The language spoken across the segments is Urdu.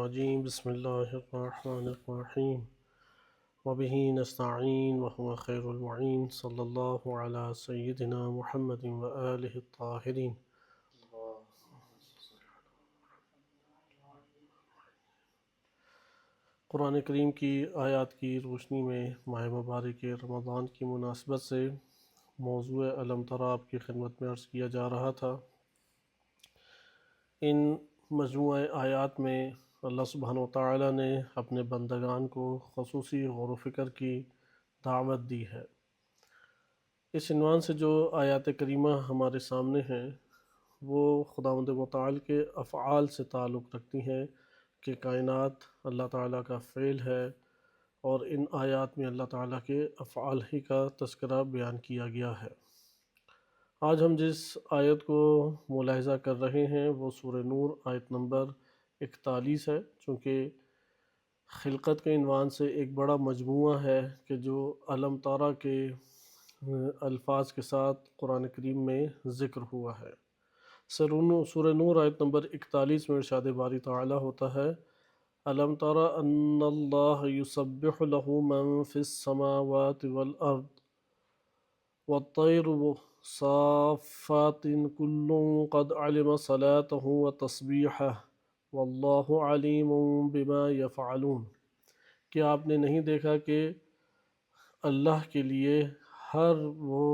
الرجيم بسم الله الرحمن الرحيم وبه نستعين وهو خير المعين صلى الله على سيدنا محمد وآله الطاهرين۔ قرآن کریم کی آیات کی روشنی میں ماہ مبارک رمضان کی مناسبت سے موضوع علم تری آپ کی خدمت میں عرض کیا جا رہا تھا۔ ان مجموعہ آیات میں اللہ سبحانہ وتعالی نے اپنے بندگان کو خصوصی غور و فکر کی دعوت دی ہے۔ اس عنوان سے جو آیات کریمہ ہمارے سامنے ہیں وہ خداوند متعال کے افعال سے تعلق رکھتی ہیں کہ کائنات اللہ تعالیٰ کا فعل ہے، اور ان آیات میں اللہ تعالیٰ کے افعال ہی کا تذکرہ بیان کیا گیا ہے۔ آج ہم جس آیت کو ملاحظہ کر رہے ہیں وہ سورہ نور آیت نمبر 41 ہے، چونکہ خلقت کے عنوان سے ایک بڑا مجموعہ ہے کہ جو علم تری کے الفاظ کے ساتھ قرآن کریم میں ذکر ہوا ہے۔ سورہ نور آیت نمبر 41 میں ارشاد باری تعالی ہوتا ہے: الم تر ان اللہ یسبح لہ من فی السماوات والارض والطیر صافات کل قد علم صلاته وتسبیحہ واللہ علیم بما یفعلون۔ کیا آپ نے نہیں دیکھا کہ اللہ کے لیے ہر وہ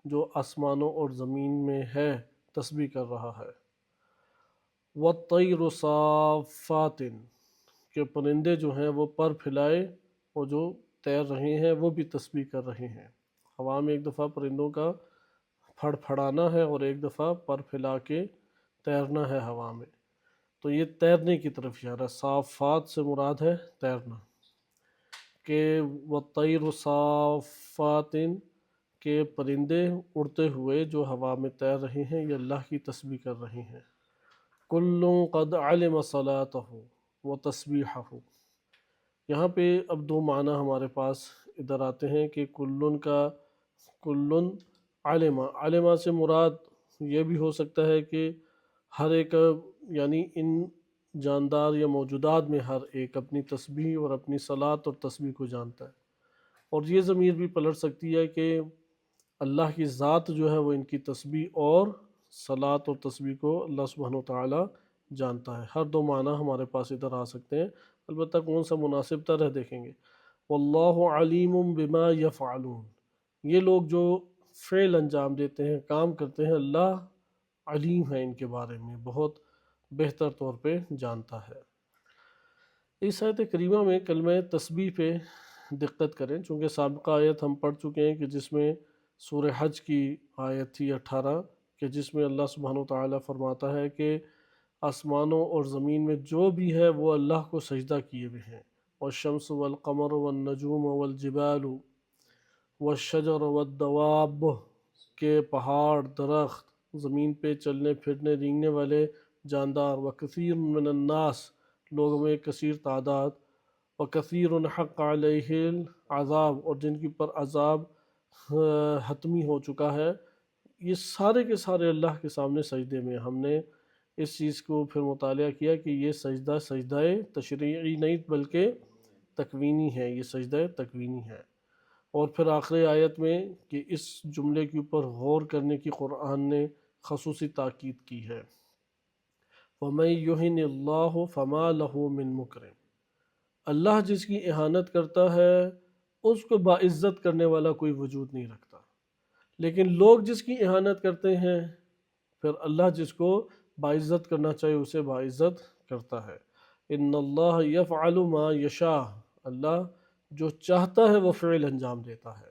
جو آسمانوں اور زمین میں ہے تسبیح کر رہا ہے۔ والطیر صافات، کہ پرندے جو ہیں وہ پر پھیلائے اور جو تیر رہے ہیں وہ بھی تسبیح کر رہے ہیں۔ ہوا میں ایک دفعہ پرندوں کا پھڑ پھڑانا ہے اور ایک دفعہ پر پھیلا کے تیرنا ہے ہوا میں، تو یہ تیرنے کی طرف اشارہ ہے۔ صافات سے مراد ہے تیرنا، کہ والطیر صافات، کہ پرندے اڑتے ہوئے جو ہوا میں تیر رہے ہیں یہ اللہ کی تسبیح کر رہے ہیں۔ کل قد علم صلاتہ و تسبیحہ، یہاں پہ اب دو معنی ہمارے پاس ادھر آتے ہیں کہ کلن کا کلن علم سے مراد یہ بھی ہو سکتا ہے کہ ہر ایک، یعنی ان جاندار یا موجودات میں ہر ایک اپنی تسبیح اور اپنی صلاۃ اور تسبیح کو جانتا ہے، اور یہ ضمیر بھی پلٹ سکتی ہے کہ اللہ کی ذات جو ہے وہ ان کی تسبیح اور صلاۃ اور تسبیح کو اللہ سبحانہ وتعالی جانتا ہے۔ ہر دو معنی ہمارے پاس ادھر آ سکتے ہیں، البتہ کون سا مناسب تر ہے دیکھیں گے۔ واللہ علیم بما یفعلون، یہ لوگ جو فعل انجام دیتے ہیں، کام کرتے ہیں، اللہ علیم ہے ان کے بارے میں، بہت بہتر طور پہ جانتا ہے۔ اس آیت کریمہ میں کلمہ تسبیح پہ دقت کریں، چونکہ سابقہ آیت ہم پڑھ چکے ہیں کہ جس میں سورہ حج کی آیت تھی 18، کہ جس میں اللہ سبحانہ وتعالی فرماتا ہے کہ آسمانوں اور زمین میں جو بھی ہے وہ اللہ کو سجدہ کیے ہوئے ہیں۔ والشمس والقمر والنجوم والجبال والشجر والدواب، کے پہاڑ، درخت، زمین پہ چلنے پھرنے رینگنے والے جاندار، وکثیر من الناس، لوگوں میں کثیر تعداد، وکثیر حق علیہ العذاب، اور جن کی پر عذاب حتمی ہو چکا ہے، یہ سارے کے سارے اللہ کے سامنے سجدے میں۔ ہم نے اس چیز کو پھر مطالعہ کیا کہ یہ سجدہ تشریعی نہیں بلکہ تکوینی ہے، یہ سجدہ تکوینی ہے۔ اور پھر آخری آیت میں کہ اس جملے کے اوپر غور کرنے کی قرآن نے خصوصی تاکید کی ہے۔ وَمَن يُهِنِ اللَّهُ فَمَا لَهُ مِن مُكْرِمٍ، اللہ جس کی اہانت کرتا ہے اس کو باعزت کرنے والا کوئی وجود نہیں رکھتا، لیکن لوگ جس کی اہانت کرتے ہیں پھر اللہ جس کو باعزت کرنا چاہے اسے باعزت کرتا ہے۔ ان اللہ یفعل ما یشاء، اللہ جو چاہتا ہے وہ فعل انجام دیتا ہے۔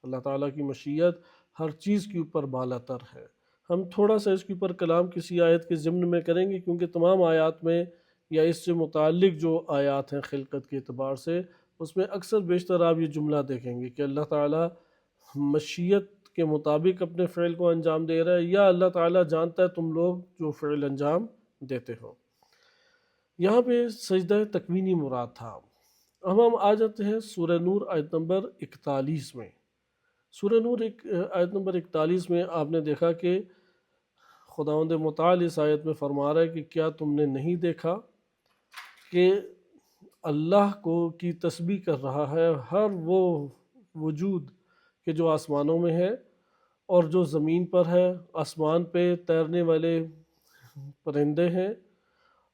اللہ تعالیٰ کی مشیت ہر چیز کے اوپر بالا تر ہے۔ ہم تھوڑا سا اس کے اوپر کلام کسی آیت کے ضمن میں کریں گے، کیونکہ تمام آیات میں یا اس سے متعلق جو آیات ہیں خلقت کے اعتبار سے، اس میں اکثر بیشتر آپ یہ جملہ دیکھیں گے کہ اللہ تعالیٰ مشیت کے مطابق اپنے فعل کو انجام دے رہا ہے، یا اللہ تعالیٰ جانتا ہے تم لوگ جو فعل انجام دیتے ہو۔ یہاں پہ سجدہ تکوینی مراد تھا۔ اب ہم آ جاتے ہیں سورہ نور آیت نمبر 41 میں۔ سورہ نور آیت نمبر 41 میں آپ نے دیکھا کہ خداوند متعال اس آیت میں فرما رہا ہے کہ کیا تم نے نہیں دیکھا کہ اللہ کی تسبیح کر رہا ہے ہر وہ وجود کہ جو آسمانوں میں ہے اور جو زمین پر ہے، آسمان پہ تیرنے والے پرندے ہیں،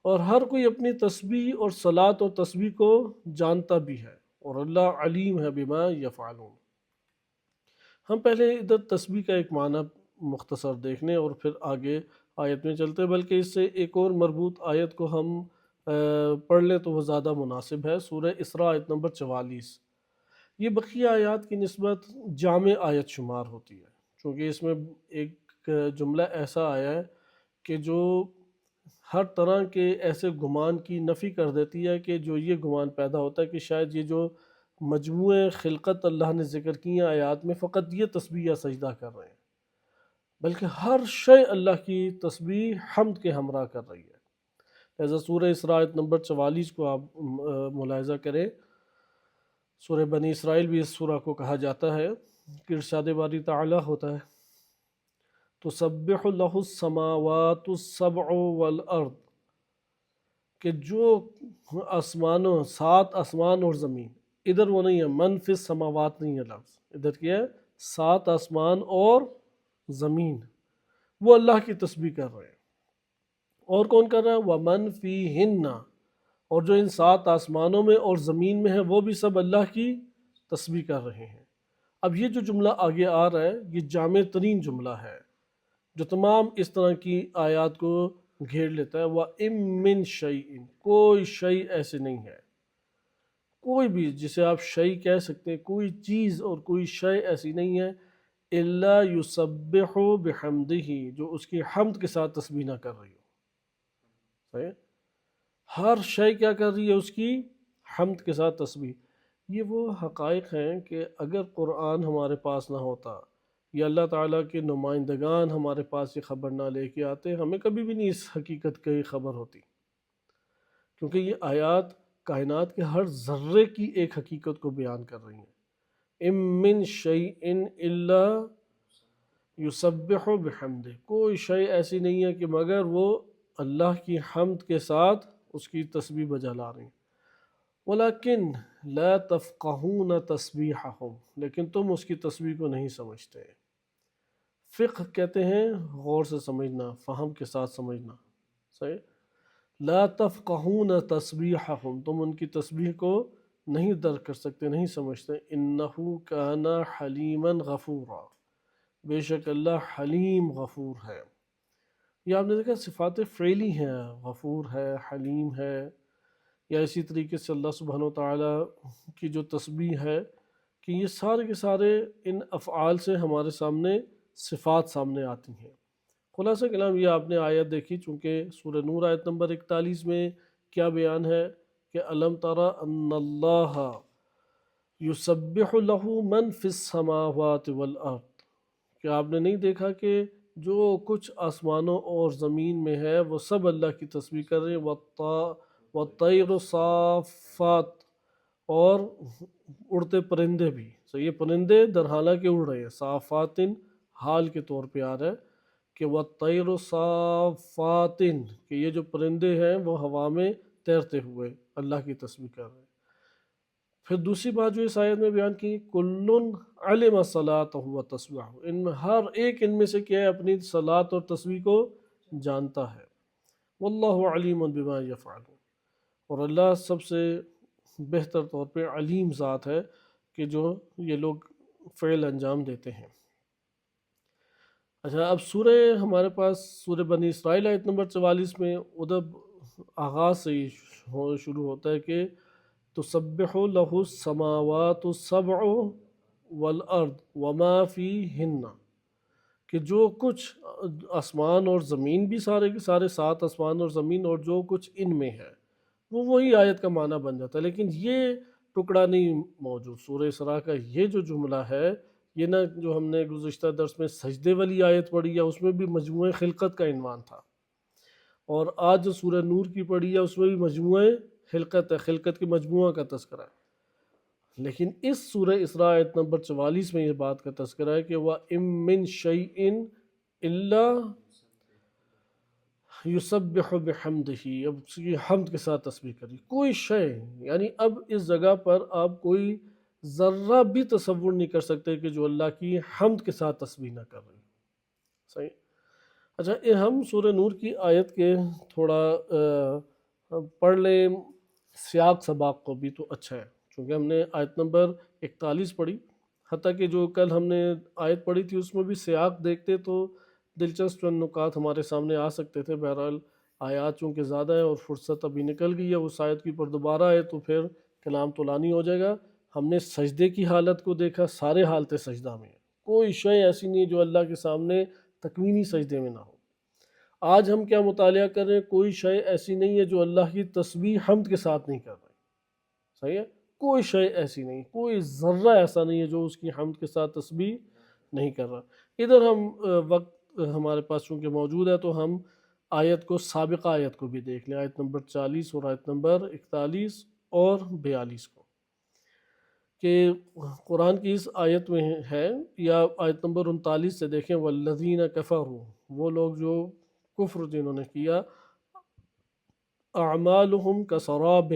اور ہر کوئی اپنی تسبیح اور صلاۃ و تسبیح کو جانتا بھی ہے، اور اللہ علیم ہے بما یفعلون۔ ہم پہلے ادھر تسبیح کا ایک معنی مختصر دیکھ لیں اور پھر آگے آیت میں چلتے، بلکہ اس سے ایک اور مربوط آیت کو ہم پڑھ لیں تو وہ زیادہ مناسب ہے۔ سورہ اسراء آیت نمبر 44، یہ بقیہ آیات کی نسبت جامع آیت شمار ہوتی ہے، چونکہ اس میں ایک جملہ ایسا آیا ہے کہ جو ہر طرح کے ایسے گمان کی نفی کر دیتی ہے کہ جو یہ گمان پیدا ہوتا ہے کہ شاید یہ جو مجموعے خلقت اللہ نے ذکر کی ہیں آیات میں فقط یہ تسبیح یا سجدہ کر رہے ہیں، بلکہ ہر شے اللہ کی تسبیح حمد کے ہمراہ کر رہی ہے۔ لہذا سورہ اسراء آیت نمبر 44 کو آپ ملاحظہ کریں۔ سورہ بنی اسرائیل بھی اس سورہ کو کہا جاتا ہے کہ ارشاد باری تعالیٰ ہوتا ہے تسبح لہ السماوات السبع والارض، کہ جو آسمانوں، 7 آسمان اور زمین، ادھر وہ نہیں ہے من فی السماوات نہیں ہے لفظ، ادھر کیا ہے 7 آسمان اور زمین، وہ اللہ کی تسبیح کر رہے ہیں۔ اور کون کر رہا ہے؟ وَمَن فِيهِنَّ، اور جو ان 7 آسمانوں میں اور زمین میں ہے وہ بھی سب اللہ کی تسبیح کر رہے ہیں۔ اب یہ جو جملہ آگے آ رہا ہے یہ جامع ترین جملہ ہے جو تمام اس طرح کی آیات کو گھیر لیتا ہے۔ وَإِن مِّن شَيْءٍ، کوئی شے ایسے نہیں ہے، کوئی بھی جسے آپ شے کہہ سکتے ہیں، کوئی چیز اور کوئی شے ایسی نہیں ہے إِلَّا يُسَبِّحُ بِحَمْدِهِ، جو اس کی حمد کے ساتھ تسبیح نہ کر رہی ہو۔ صحیح؟ ہر شے کیا کر رہی ہے؟ اس کی حمد کے ساتھ تسبیح۔ یہ وہ حقائق ہیں کہ اگر قرآن ہمارے پاس نہ ہوتا یا اللہ تعالیٰ کے نمائندگان ہمارے پاس یہ خبر نہ لے کے آتے، ہمیں کبھی بھی نہیں اس حقیقت کی خبر ہوتی، کیونکہ یہ آیات کائنات کے ہر ذرے کی ایک حقیقت کو بیان کر رہی ہیں۔ اِن مِّن شَيْءٍ إِلَّا یسبح بحمدہ، کوئی شے ایسی نہیں ہے کہ مگر وہ اللہ کی حمد کے ساتھ اس کی تسبیح بجا لا رہی ہیں۔ ولیکن لا تفقہون تسبیحہم، لیکن تم اس کی تسبیح کو نہیں سمجھتے۔ فقہ کہتے ہیں غور سے سمجھنا، فہم کے ساتھ سمجھنا۔ صحیح؟ لا تفقہون تسبیحہم، تم ان کی تسبیح کو نہیں درک کر سکتے، نہیں سمجھتے۔ انہ کان حلیما غفورا، بے شک اللہ حلیم غفور ہے۔ یہ آپ نے دیکھا صفات فعلی ہیں، غفور ہے، حلیم ہے، یا اسی طریقے سے اللہ سبحانہ و تعالیٰ کی جو تسبیح ہے کہ یہ سارے کے سارے ان افعال سے ہمارے سامنے صفات سامنے آتی ہیں۔ خلاصہ کلام یہ آپ نے آیت دیکھی، چونکہ سورہ نور آیت نمبر 41 میں کیا بیان ہے کہ الم تری ان اللہ یسبح لہ من فی السماوات والارض، کہ آپ نے نہیں دیکھا کہ جو کچھ آسمانوں اور زمین میں ہے وہ سب اللہ کی تسبیح کر رہے ہیں۔ والطیر صافات، اور اڑتے پرندے بھی، so یہ پرندے در حالانکہ اڑ رہے ہیں، صافات حال کے طور پہ آ رہا ہے کہ والطیر صافات، کہ یہ جو پرندے ہیں وہ ہوا میں تیرتے ہوئے اللہ کی تسبیح کر رہے ہیں۔ پھر دوسری بات جو اس آیت میں بیان کی، کل علم صلاتہ و تسبیحہ، ان میں ہر ایک ان میں سے کیا ہے؟ اپنی صلات اور تسبیح کو جانتا ہے۔ واللہ علیم بما یفعلون، اور اللہ سب سے بہتر طور پہ علیم ذات ہے کہ جو یہ لوگ فعل انجام دیتے ہیں۔ اچھا، اب سورہ ہمارے پاس سورہ بنی اسرائیل آیت نمبر 44 میں ادھر آغاز سے ہی شروع ہوتا ہے کہ تسبح لہ السماوات السبع والارض وما فیہن، کہ جو کچھ آسمان اور زمین بھی سارے کے سارے 7 آسمان اور زمین اور جو کچھ ان میں ہے، وہ وہی آیت کا معنی بن جاتا ہے۔ لیکن یہ ٹکڑا نہیں موجود سورہ اسراء کا، یہ جو جملہ ہے یہ نہ جو ہم نے گزشتہ درس میں سجدے والی آیت پڑھی ہے اس میں بھی مجموعہ خلقت کا عنوان تھا، اور آج جو سورہ نور کی پڑھی ہے اس میں بھی مجموعہ خلقت ہے، خلقت کے مجموعہ کا تذکرہ ہے۔ لیکن اس سورہ اسراء آیت نمبر 44 میں یہ بات کا تذکرہ ہے کہ وَإِن مِّن شَيْءٍ إِلَّا، یسبح بحمدہ، اب اس کی حمد کے ساتھ تسبیح کری، کوئی شے، یعنی اب اس جگہ پر آپ کوئی ذرہ بھی تصور نہیں کر سکتے کہ جو اللہ کی حمد کے ساتھ تسبیح نہ کر رہی. صحیح. اچھا یہ ہم سورہ نور کی آیت کے تھوڑا پڑھ لیں سیاق سباق کو بھی تو اچھا ہے، چونکہ ہم نے آیت نمبر 41 پڑھی، حتیٰ کہ جو کل ہم نے آیت پڑھی تھی اس میں بھی سیاق دیکھتے تو دلچسپ چند نکات ہمارے سامنے آ سکتے تھے. بہرحال آیات چونکہ زیادہ ہیں اور فرصت ابھی نکل گئی ہے، اس آیت کی پر دوبارہ آئے تو پھر کلام طولانی ہو جائے گا. ہم نے سجدے کی حالت کو دیکھا، سارے حالت سجدہ میں ہیں، کوئی شے ایسی نہیں ہے جو اللہ کے سامنے تکوینی سجدے میں نہ ہو. آج ہم کیا مطالعہ کر رہے ہیں، کوئی شے ایسی نہیں ہے جو اللہ کی تسبیح حمد کے ساتھ نہیں کر رہے. صحیح ہے، کوئی شے ایسی نہیں، کوئی ذرہ ایسا نہیں ہے جو اس کی حمد کے ساتھ تسبیح نہیں کر رہا. ادھر ہم وقت ہمارے پاس چونکہ موجود ہے تو ہم آیت کو، سابقہ آیت کو بھی دیکھ لیں، آیت نمبر 40 اور آیت نمبر 41 اور 42 کو، کہ قرآن کی اس آیت میں ہے، یا آیت نمبر 39 سے دیکھیں، والذین کفروا، وہ لوگ جو کفر جنہوں نے کیا، اعمالہم کسراب،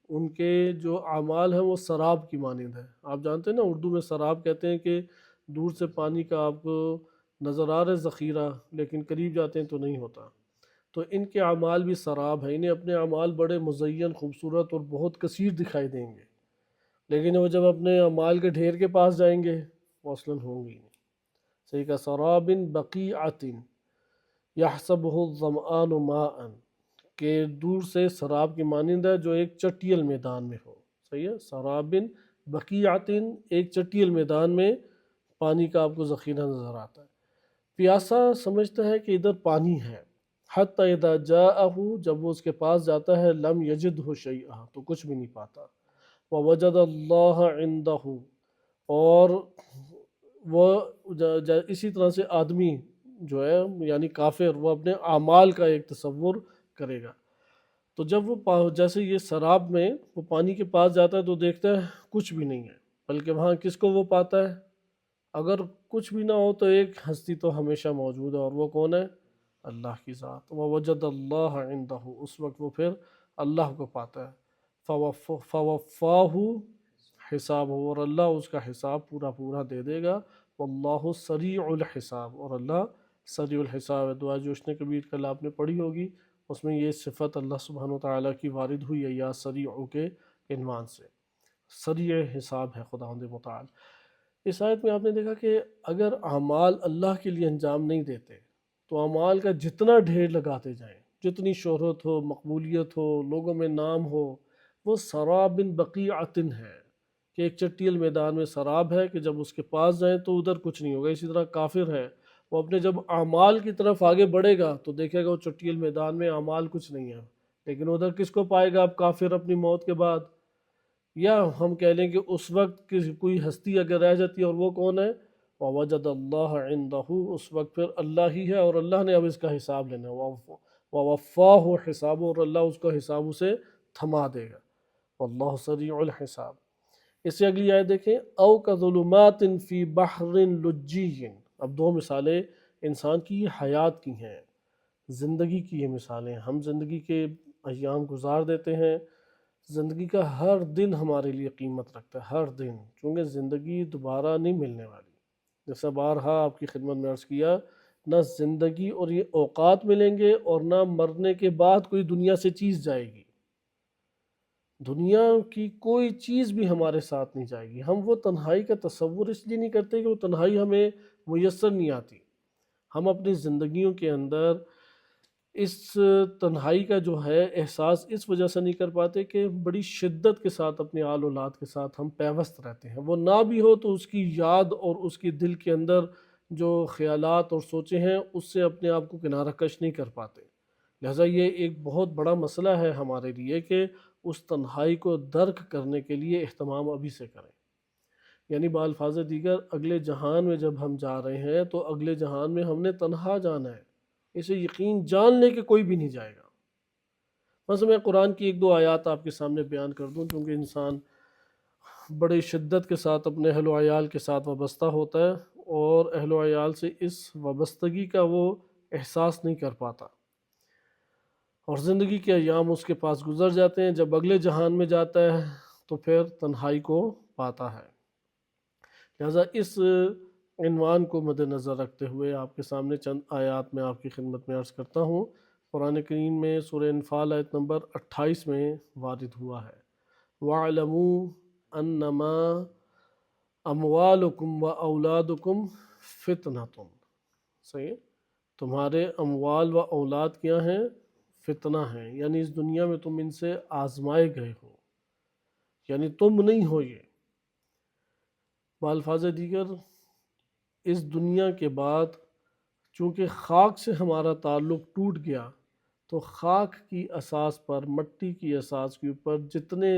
ان کے جو اعمال ہیں وہ سراب کی مانند ہے. آپ جانتے ہیں نا اردو میں سراب کہتے ہیں کہ دور سے پانی کا آپ کو نظر آ رہا ہے ذخیرہ، لیکن قریب جاتے ہیں تو نہیں ہوتا. تو ان کے اعمال بھی سراب ہیں، انہیں اپنے اعمال بڑے مزین، خوبصورت اور بہت کثیر دکھائی دیں گے، لیکن وہ جب اپنے اعمال کے ڈھیر کے پاس جائیں گے وہ اصلاً ہوں گی نہیں. صحیح کا سراب بقیعۃ یحسبہ الظمآن ماء، کہ دور سے سراب کی مانند ہے جو ایک چٹیل میدان میں ہو. صحیح ہے، سراب بقیعۃ، ایک چٹیل میدان میں پانی کا آپ کو ذخیرہ نظر آتا ہے. پیاسا سمجھتا ہے کہ ادھر پانی ہے، حتی اذا جاءہ، جب وہ اس کے پاس جاتا ہے، لم یجدہ شیئا، تو کچھ بھی نہیں پاتا. ووجد اللہ عندہ، اور وہ اسی طرح سے آدمی جو ہے یعنی کافر، وہ اپنے اعمال کا ایک تصور کرے گا. تو جب وہ جیسے یہ سراب میں وہ پانی کے پاس جاتا ہے تو دیکھتا ہے کچھ بھی نہیں ہے، بلکہ وہاں کس کو وہ پاتا ہے؟ اگر کچھ بھی نہ ہو تو ایک ہستی تو ہمیشہ موجود ہے، اور وہ کون ہے؟ اللہ کی ذات. ووجد اللہ عندہ، اس وقت وہ پھر اللہ کو پاتا ہے. فوفاہ حساب، اور اللہ اس کا حساب پورا پورا دے دے گا. واللہ سریع الحساب، اور اللہ سریع الحساب ہے. دعا جوشن کبیر کل آپ نے پڑھی ہوگی، اس میں یہ صفت اللہ سبحانہ وتعالیٰ کی وارد ہوئی ہے، یا سریع کے عنوان سے. سریع حساب ہے خداوند متعال. اس آیت میں آپ نے دیکھا کہ اگر اعمال اللہ کے لیے انجام نہیں دیتے تو اعمال کا جتنا ڈھیر لگاتے جائیں، جتنی شہرت ہو، مقبولیت ہو، لوگوں میں نام ہو، وہ سراب بقیعۃ ہے، کہ ایک چٹیل میدان میں سراب ہے کہ جب اس کے پاس جائیں تو ادھر کچھ نہیں ہوگا. اسی طرح کافر ہے، وہ اپنے جب اعمال کی طرف آگے بڑھے گا تو دیکھے گا وہ چٹیل میدان میں اعمال کچھ نہیں ہے، لیکن ادھر کس کو پائے گا اب کافر اپنی موت کے بعد؟ یا ہم کہہ لیں کہ اس وقت کوئی ہستی اگر رہ جاتی ہے، اور وہ کون ہے؟ ووجد اللہ عندہ، اس وقت پھر اللہ ہی ہے، اور اللہ نے اب اس کا حساب لینا ہے. ووفاہ حساب، اور اللہ اس کا حساب اسے تھما دے گا. واللہ سریع الحساب. اس سے اگلی آیت دیکھیں، او کظلمات فی بحر لجی. اب دو مثالیں انسان کی حیات کی ہیں، زندگی کی یہ مثالیں. ہم زندگی کے ایام گزار دیتے ہیں، زندگی کا ہر دن ہمارے لیے قیمت رکھتا ہے، ہر دن، چونکہ زندگی دوبارہ نہیں ملنے والی. جیسا بارہا آپ کی خدمت میں عرض کیا، نہ زندگی اور یہ اوقات ملیں گے، اور نہ مرنے کے بعد کوئی دنیا سے چیز جائے گی. دنیا کی کوئی چیز بھی ہمارے ساتھ نہیں جائے گی. ہم وہ تنہائی کا تصور اس لیے نہیں کرتے کہ وہ تنہائی ہمیں میسر نہیں آتی. ہم اپنی زندگیوں کے اندر اس تنہائی کا جو ہے احساس اس وجہ سے نہیں کر پاتے کہ بڑی شدت کے ساتھ اپنے آل اولاد کے ساتھ ہم پیوست رہتے ہیں. وہ نہ بھی ہو تو اس کی یاد اور اس کی دل کے اندر جو خیالات اور سوچیں ہیں اس سے اپنے آپ کو کنارہ کش نہیں کر پاتے. لہٰذا یہ ایک بہت بڑا مسئلہ ہے ہمارے لیے کہ اس تنہائی کو درک کرنے کے لیے اہتمام ابھی سے کریں. یعنی بالفاظ دیگر اگلے جہان میں جب ہم جا رہے ہیں تو اگلے جہان میں ہم نے تنہا جانا ہے، اسے یقین جان لے کہ کوئی بھی نہیں جائے گا. بس میں قرآن کی ایک دو آیات آپ کے سامنے بیان کر دوں، کیونکہ انسان بڑی شدت کے ساتھ اپنے اہل و عیال کے ساتھ وابستہ ہوتا ہے، اور اہل و عیال سے اس وابستگی کا وہ احساس نہیں کر پاتا. اور زندگی کے ایام اس کے پاس گزر جاتے ہیں، جب اگلے جہان میں جاتا ہے تو پھر تنہائی کو پاتا ہے۔ لہذا اس عنوان کو مد نظر رکھتے ہوئے آپ کے سامنے چند آیات میں آپ کی خدمت میں عرض کرتا ہوں۔ قرآن کریم میں سورہ انفال آیت نمبر 28 میں وارد ہوا ہے، وَاعْلَمُوا أَنَّمَا أَمْوَالُكُمْ وَأَوْلَادُكُمْ فِتْنَةٌ۔ صحیح ہے؟ تمہارے اموال و اولاد کیا ہیں؟ فتنہ ہیں، یعنی اس دنیا میں تم ان سے آزمائے گئے ہو، یعنی تم نہیں ہو یہ۔ بالفاظ دیگر اس دنیا کے بعد چونکہ خاک سے ہمارا تعلق ٹوٹ گیا تو خاک کی اساس پر، مٹی کی اساس کے اوپر جتنے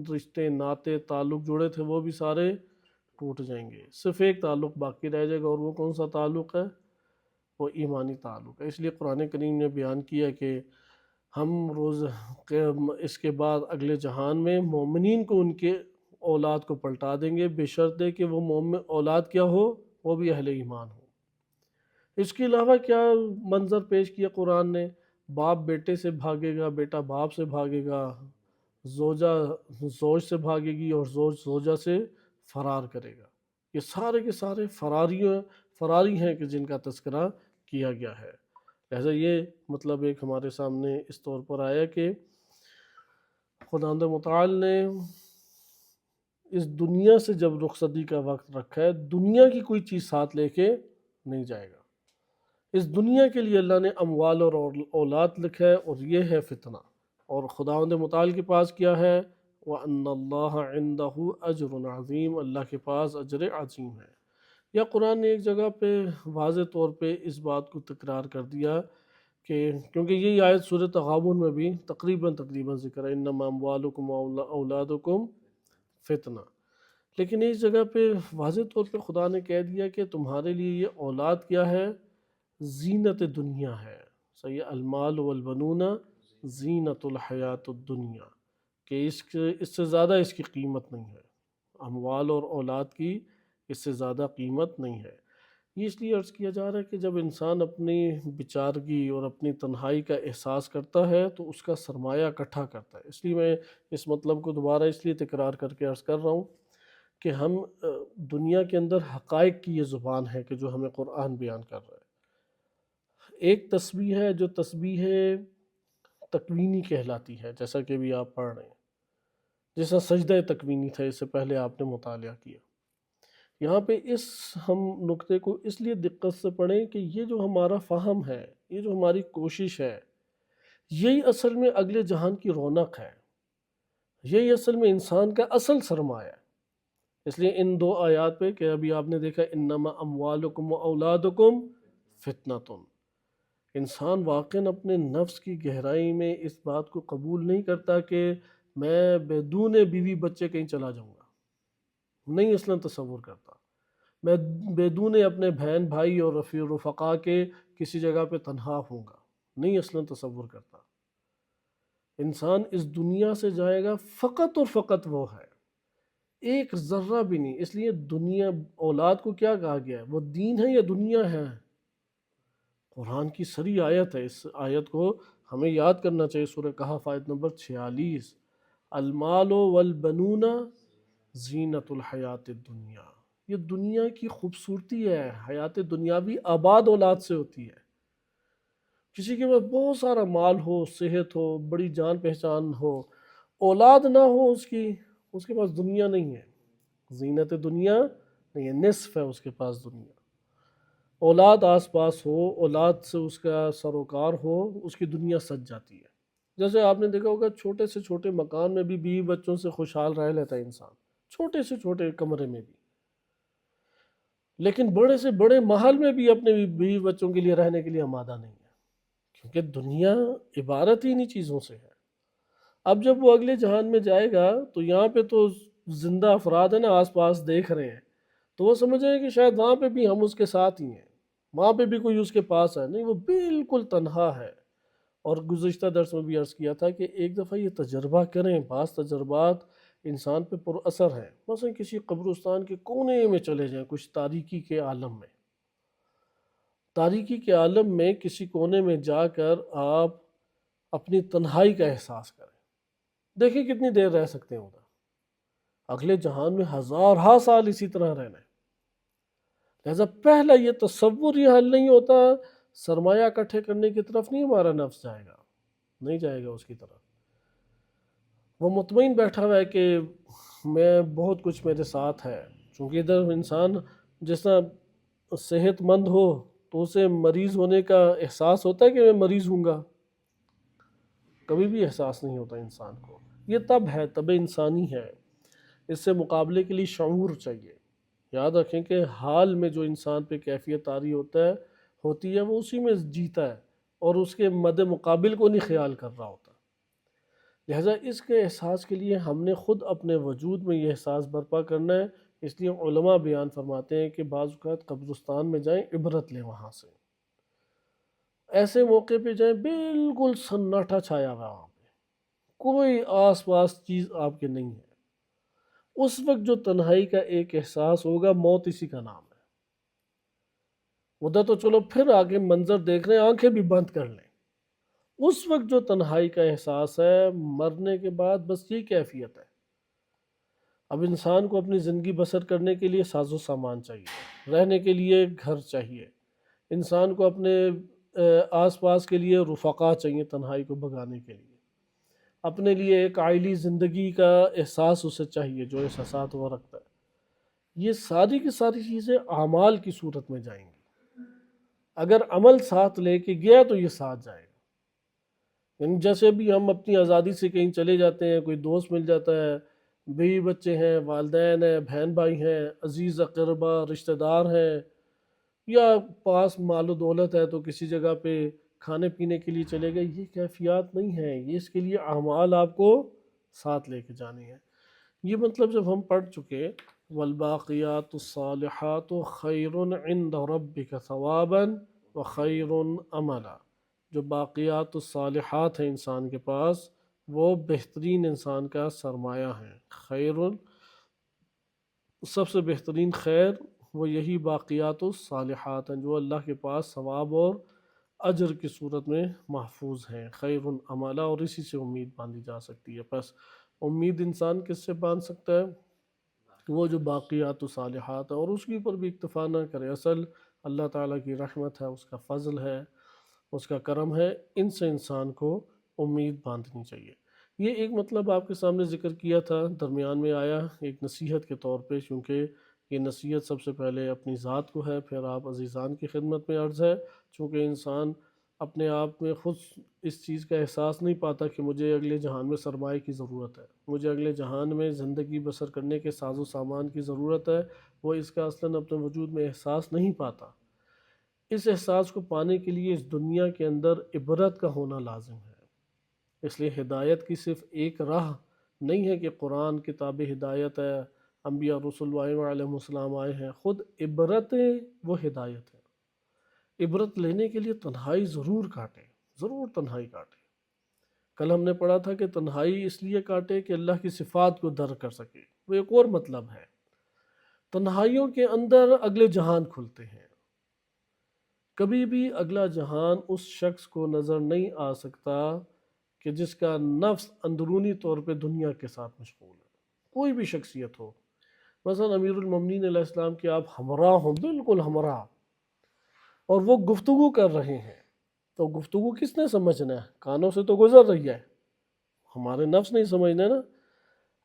رشتے ناطے تعلق جڑے تھے وہ بھی سارے ٹوٹ جائیں گے، صرف ایک تعلق باقی رہ جائے گا، اور وہ کون سا تعلق ہے؟ وہ ایمانی تعلق ہے۔ اس لیے قرآن کریم نے بیان کیا کہ ہم اس کے بعد اگلے جہان میں مومنین کو ان کے اولاد کو پلٹا دیں گے، بے شرط ہے کہ وہ مومن اولاد کیا ہو؟ وہ بھی اہل ایمان ہو۔ اس کے علاوہ کیا منظر پیش کیا قرآن نے؟ باپ بیٹے سے بھاگے گا، بیٹا باپ سے بھاگے گا، زوجہ زوج سے بھاگے گی، اور زوج زوجہ سے فرار کرے گا۔ یہ سارے کے سارے فراری ہیں کہ جن کا تذکرہ کیا گیا ہے۔ لہذا یہ مطلب ایک ہمارے سامنے اس طور پر آیا کہ خداوند متعال نے اس دنیا سے جب رخصتی کا وقت رکھا ہے، دنیا کی کوئی چیز ساتھ لے کے نہیں جائے گا۔ اس دنیا کے لیے اللہ نے اموال اور اولاد لکھا ہے، اور یہ ہے فتنہ۔ اور خداوند متعال کے پاس کیا ہے؟ وَأَنَّ اللَّهَ عِنْدَهُ أَجْرٌ عَظِيمٌ، اللہ کے پاس اجر عظیم ہے۔ یا قرآن نے ایک جگہ پہ واضح طور پہ اس بات کو تکرار کر دیا کہ کیونکہ یہی آیت سورۃ تغابن میں بھی تقریباً ذکر ہے، انما اموالکم اولادکم فتنہ، لیکن اس جگہ پہ واضح طور پہ خدا نے کہہ دیا کہ تمہارے لیے یہ اولاد کیا ہے؟ زینت دنیا ہے۔ صحیح، المال والبنون زینت الحیات الدنیا، کہ اس سے زیادہ اس کی قیمت نہیں ہے، اموال اور اولاد کی اس سے زیادہ قیمت نہیں ہے۔ یہ اس لیے عرض کیا جا رہا ہے کہ جب انسان اپنی بیچارگی اور اپنی تنہائی کا احساس کرتا ہے تو اس کا سرمایہ اکٹھا کرتا ہے۔ اس لیے میں اس مطلب کو دوبارہ اس لیے تکرار کر کے عرض کر رہا ہوں کہ ہم دنیا کے اندر حقائق کی یہ زبان ہے کہ جو ہمیں قرآن بیان کر رہا ہے۔ ایک تسبیح ہے جو تسبیح تکوینی کہلاتی ہے، جیسا کہ بھی آپ پڑھ رہے ہیں، جیسا سجدہ تکوینی تھا، اس سے پہلے آپ نے مطالعہ کیا۔ یہاں پہ اس ہم نقطے کو اس لیے دقت سے پڑھیں کہ یہ جو ہمارا فہم ہے، یہ جو ہماری کوشش ہے، یہی اصل میں اگلے جہان کی رونق ہے، یہی اصل میں انسان کا اصل سرمایہ ہے۔ اس لیے ان دو آیات پہ کہ ابھی آپ نے دیکھا انما اموالکم و اولادکم فتنۃ، انسان واقعاً اپنے نفس کی گہرائی میں اس بات کو قبول نہیں کرتا کہ میں بدون بیوی بچے کہیں چلا جاؤں گا، نہیں اصلاً تصور کرتا، میں بدون اپنے بہن بھائی اور رفقا کے کسی جگہ پہ تنہا ہوں گا، نہیں اصلاً تصور کرتا۔ انسان اس دنیا سے جائے گا فقط اور فقط وہ ہے، ایک ذرہ بھی نہیں۔ اس لیے دنیا، اولاد کو کیا کہا گیا ہے؟ وہ دین ہے یا دنیا ہے؟ قرآن کی سری آیت ہے، اس آیت کو ہمیں یاد کرنا چاہیے۔ سورہ کہف آیت نمبر 46، المال والبنون زینت الحیات الدنیا، یہ دنیا کی خوبصورتی ہے، حیات دنیاوی آباد اولاد سے ہوتی ہے۔ کسی کے پاس بہت سارا مال ہو، صحت ہو، بڑی جان پہچان ہو، اولاد نہ ہو اس کے پاس دنیا نہیں ہے، زینت دنیا نہیں ہے، نصف ہے اس کے پاس دنیا۔ اولاد آس پاس ہو، اولاد سے اس کا سروکار ہو، اس کی دنیا سج جاتی ہے۔ جیسے آپ نے دیکھا ہوگا چھوٹے سے چھوٹے مکان میں بھی بیوی بچوں سے خوشحال رہ لیتا ہے انسان، چھوٹے سے چھوٹے کمرے میں بھی، لیکن بڑے سے بڑے محل میں بھی اپنے بیوی بچوں کے لیے رہنے کے لیے آمادہ نہیں ہے، کیونکہ دنیا عبارت ہی انہی چیزوں سے ہے۔ اب جب وہ اگلے جہان میں جائے گا تو یہاں پہ تو زندہ افراد ہیں نا، آس پاس دیکھ رہے ہیں، تو وہ سمجھ رہے ہیں کہ شاید وہاں پہ بھی ہم اس کے ساتھ ہی ہیں، وہاں پہ بھی کوئی اس کے پاس ہے نہیں، وہ بالکل تنہا ہے۔ اور گزشتہ درس میں بھی عرض کیا تھا کہ ایک دفعہ یہ تجربہ کریں، بعض تجربات انسان پہ پر اثر ہیں۔ مثلا کسی قبرستان کے کونے میں چلے جائیں، کچھ تاریکی کے عالم میں، تاریکی کے عالم میں کسی کونے میں جا کر آپ اپنی تنہائی کا احساس کریں۔ دیکھیں کتنی دیر رہ سکتے ہیں ادھر، اگلے جہان میں ہزارہا سال اسی طرح رہنا ہے۔ لہذا پہلا یہ تصور یہ حل نہیں ہوتا، سرمایہ اکٹھے کرنے کی طرف نہیں ہمارا نفس جائے گا، نہیں جائے گا اس کی طرف۔ وہ مطمئن بیٹھا ہوا ہے کہ میں بہت کچھ میرے ساتھ ہے، چونکہ ادھر انسان جس طرح صحت مند ہو تو اسے مریض ہونے کا احساس ہوتا ہے کہ میں مریض ہوں گا، کبھی بھی احساس نہیں ہوتا انسان کو۔ یہ طب ہے، طب انسانی ہے، اس سے مقابلے کے لیے شعور چاہیے۔ یاد رکھیں کہ حال میں جو انسان پہ کیفیت طاری ہوتی ہے وہ اسی میں جیتا ہے اور اس کے مد مقابل کو نہیں خیال کر رہا ہوتا۔ لہٰذا اس کے احساس کے لیے ہم نے خود اپنے وجود میں یہ احساس برپا کرنا ہے۔ اس لیے علماء بیان فرماتے ہیں کہ بعض اوقات قبرستان میں جائیں، عبرت لیں وہاں سے۔ ایسے موقع پہ جائیں بالکل سناٹا چھایا ہوا، وہاں پہ کوئی آس پاس چیز آپ کے نہیں ہے۔ اس وقت جو تنہائی کا ایک احساس ہوگا، موت اسی کا نام ہے۔ ادھر تو چلو پھر آگے منظر دیکھ رہے ہیں، آنکھیں بھی بند کر لیں۔ اس وقت جو تنہائی کا احساس ہے، مرنے کے بعد بس یہ کیفیت ہے۔ اب انسان کو اپنی زندگی بسر کرنے کے لیے ساز و سامان چاہیے، رہنے کے لیے گھر چاہیے، انسان کو اپنے آس پاس کے لیے رفقا چاہیے تنہائی کو بھگانے کے لیے، اپنے لیے ایک عائلی زندگی کا احساس اسے چاہیے جو احساسات وہ رکھتا ہے۔ یہ ساری کی ساری چیزیں اعمال کی صورت میں جائیں گی۔ اگر عمل ساتھ لے کے گیا تو یہ ساتھ جائے گا۔ یعنی جیسے بھی ہم اپنی آزادی سے کہیں چلے جاتے ہیں، کوئی دوست مل جاتا ہے، بیوی بچے ہیں، والدین ہیں، بہن بھائی ہیں، عزیز اقربا رشتہ دار ہیں، یا پاس مال و دولت ہے تو کسی جگہ پہ کھانے پینے کے لیے چلے گئے، یہ کیفیات نہیں ہیں، یہ اس کے لیے اعمال آپ کو ساتھ لے کے جانے ہیں۔ یہ مطلب جب ہم پڑھ چکے والباقیات الصالحات خیر عند ربک ثوابا وخیر عملا، جو باقیات الصالحات ہیں انسان کے پاس، وہ بہترین انسان کا سرمایہ ہیں۔ خیر، سب سے بہترین خیر وہ یہی باقیات الصالحات ہیں جو اللہ کے پاس ثواب اور اجر کی صورت میں محفوظ ہیں۔ خیر عملا، اور اسی سے امید باندھی جا سکتی ہے۔ پس امید انسان کس سے باندھ سکتا ہے؟ وہ جو باقیات الصالحات ہے، اور اس کے اوپر بھی اکتفا نہ کرے۔ اصل اللہ تعالیٰ کی رحمت ہے، اس کا فضل ہے، اس کا کرم ہے، ان سے انسان کو امید باندھنی چاہیے۔ یہ ایک مطلب آپ کے سامنے ذکر کیا تھا، درمیان میں آیا ایک نصیحت کے طور پہ، چونکہ یہ نصیحت سب سے پہلے اپنی ذات کو ہے، پھر آپ عزیزان کی خدمت میں عرض ہے۔ چونکہ انسان اپنے آپ میں خود اس چیز کا احساس نہیں پاتا کہ مجھے اگلے جہان میں سرمایہ کی ضرورت ہے، مجھے اگلے جہان میں زندگی بسر کرنے کے ساز و سامان کی ضرورت ہے، وہ اس کا اصلاً اپنے وجود میں احساس نہیں پاتا۔ اس احساس کو پانے کے لیے اس دنیا کے اندر عبرت کا ہونا لازم ہے۔ اس لیے ہدایت کی صرف ایک راہ نہیں ہے کہ قرآن کتاب ہدایت ہے، انبیاء رسول علیہ السلام آئے ہیں، خود عبرت وہ ہدایت ہے۔ عبرت لینے کے لیے تنہائی ضرور کاٹیں، ضرور تنہائی کاٹیں۔ کل ہم نے پڑھا تھا کہ تنہائی اس لیے کاٹے کہ اللہ کی صفات کو درک کر سکے، وہ ایک اور مطلب ہے۔ تنہائیوں کے اندر اگلے جہان کھلتے ہیں۔ کبھی بھی اگلا جہان اس شخص کو نظر نہیں آ سکتا کہ جس کا نفس اندرونی طور پہ دنیا کے ساتھ مشغول ہے، کوئی بھی شخصیت ہو۔ مثلا امیر المومنین علیہ السلام کے آپ ہمراہ ہوں، بالکل ہمراہ، اور وہ گفتگو کر رہے ہیں، تو گفتگو کس نے سمجھنا ہے؟ کانوں سے تو گزر رہی ہے، ہمارے نفس نہیں سمجھنا نا۔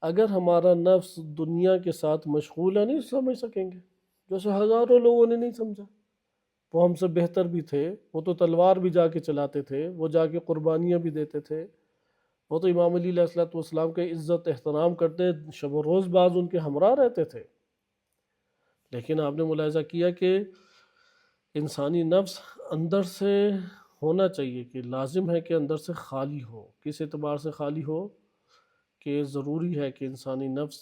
اگر ہمارا نفس دنیا کے ساتھ مشغول ہے، نہیں سمجھ سکیں گے، جیسے ہزاروں لوگوں نے نہیں سمجھا۔ وہ ہم سے بہتر بھی تھے، وہ تو تلوار بھی جا کے چلاتے تھے، وہ جا کے قربانیاں بھی دیتے تھے، وہ تو امام علی علیہ السلام کے عزت احترام کرتے، شب و روز بعض ان کے ہمراہ رہتے تھے۔ لیکن آپ نے ملاحظہ کیا کہ انسانی نفس اندر سے ہونا چاہیے، کہ لازم ہے کہ اندر سے خالی ہو۔ کس اعتبار سے خالی ہو؟ کہ ضروری ہے کہ انسانی نفس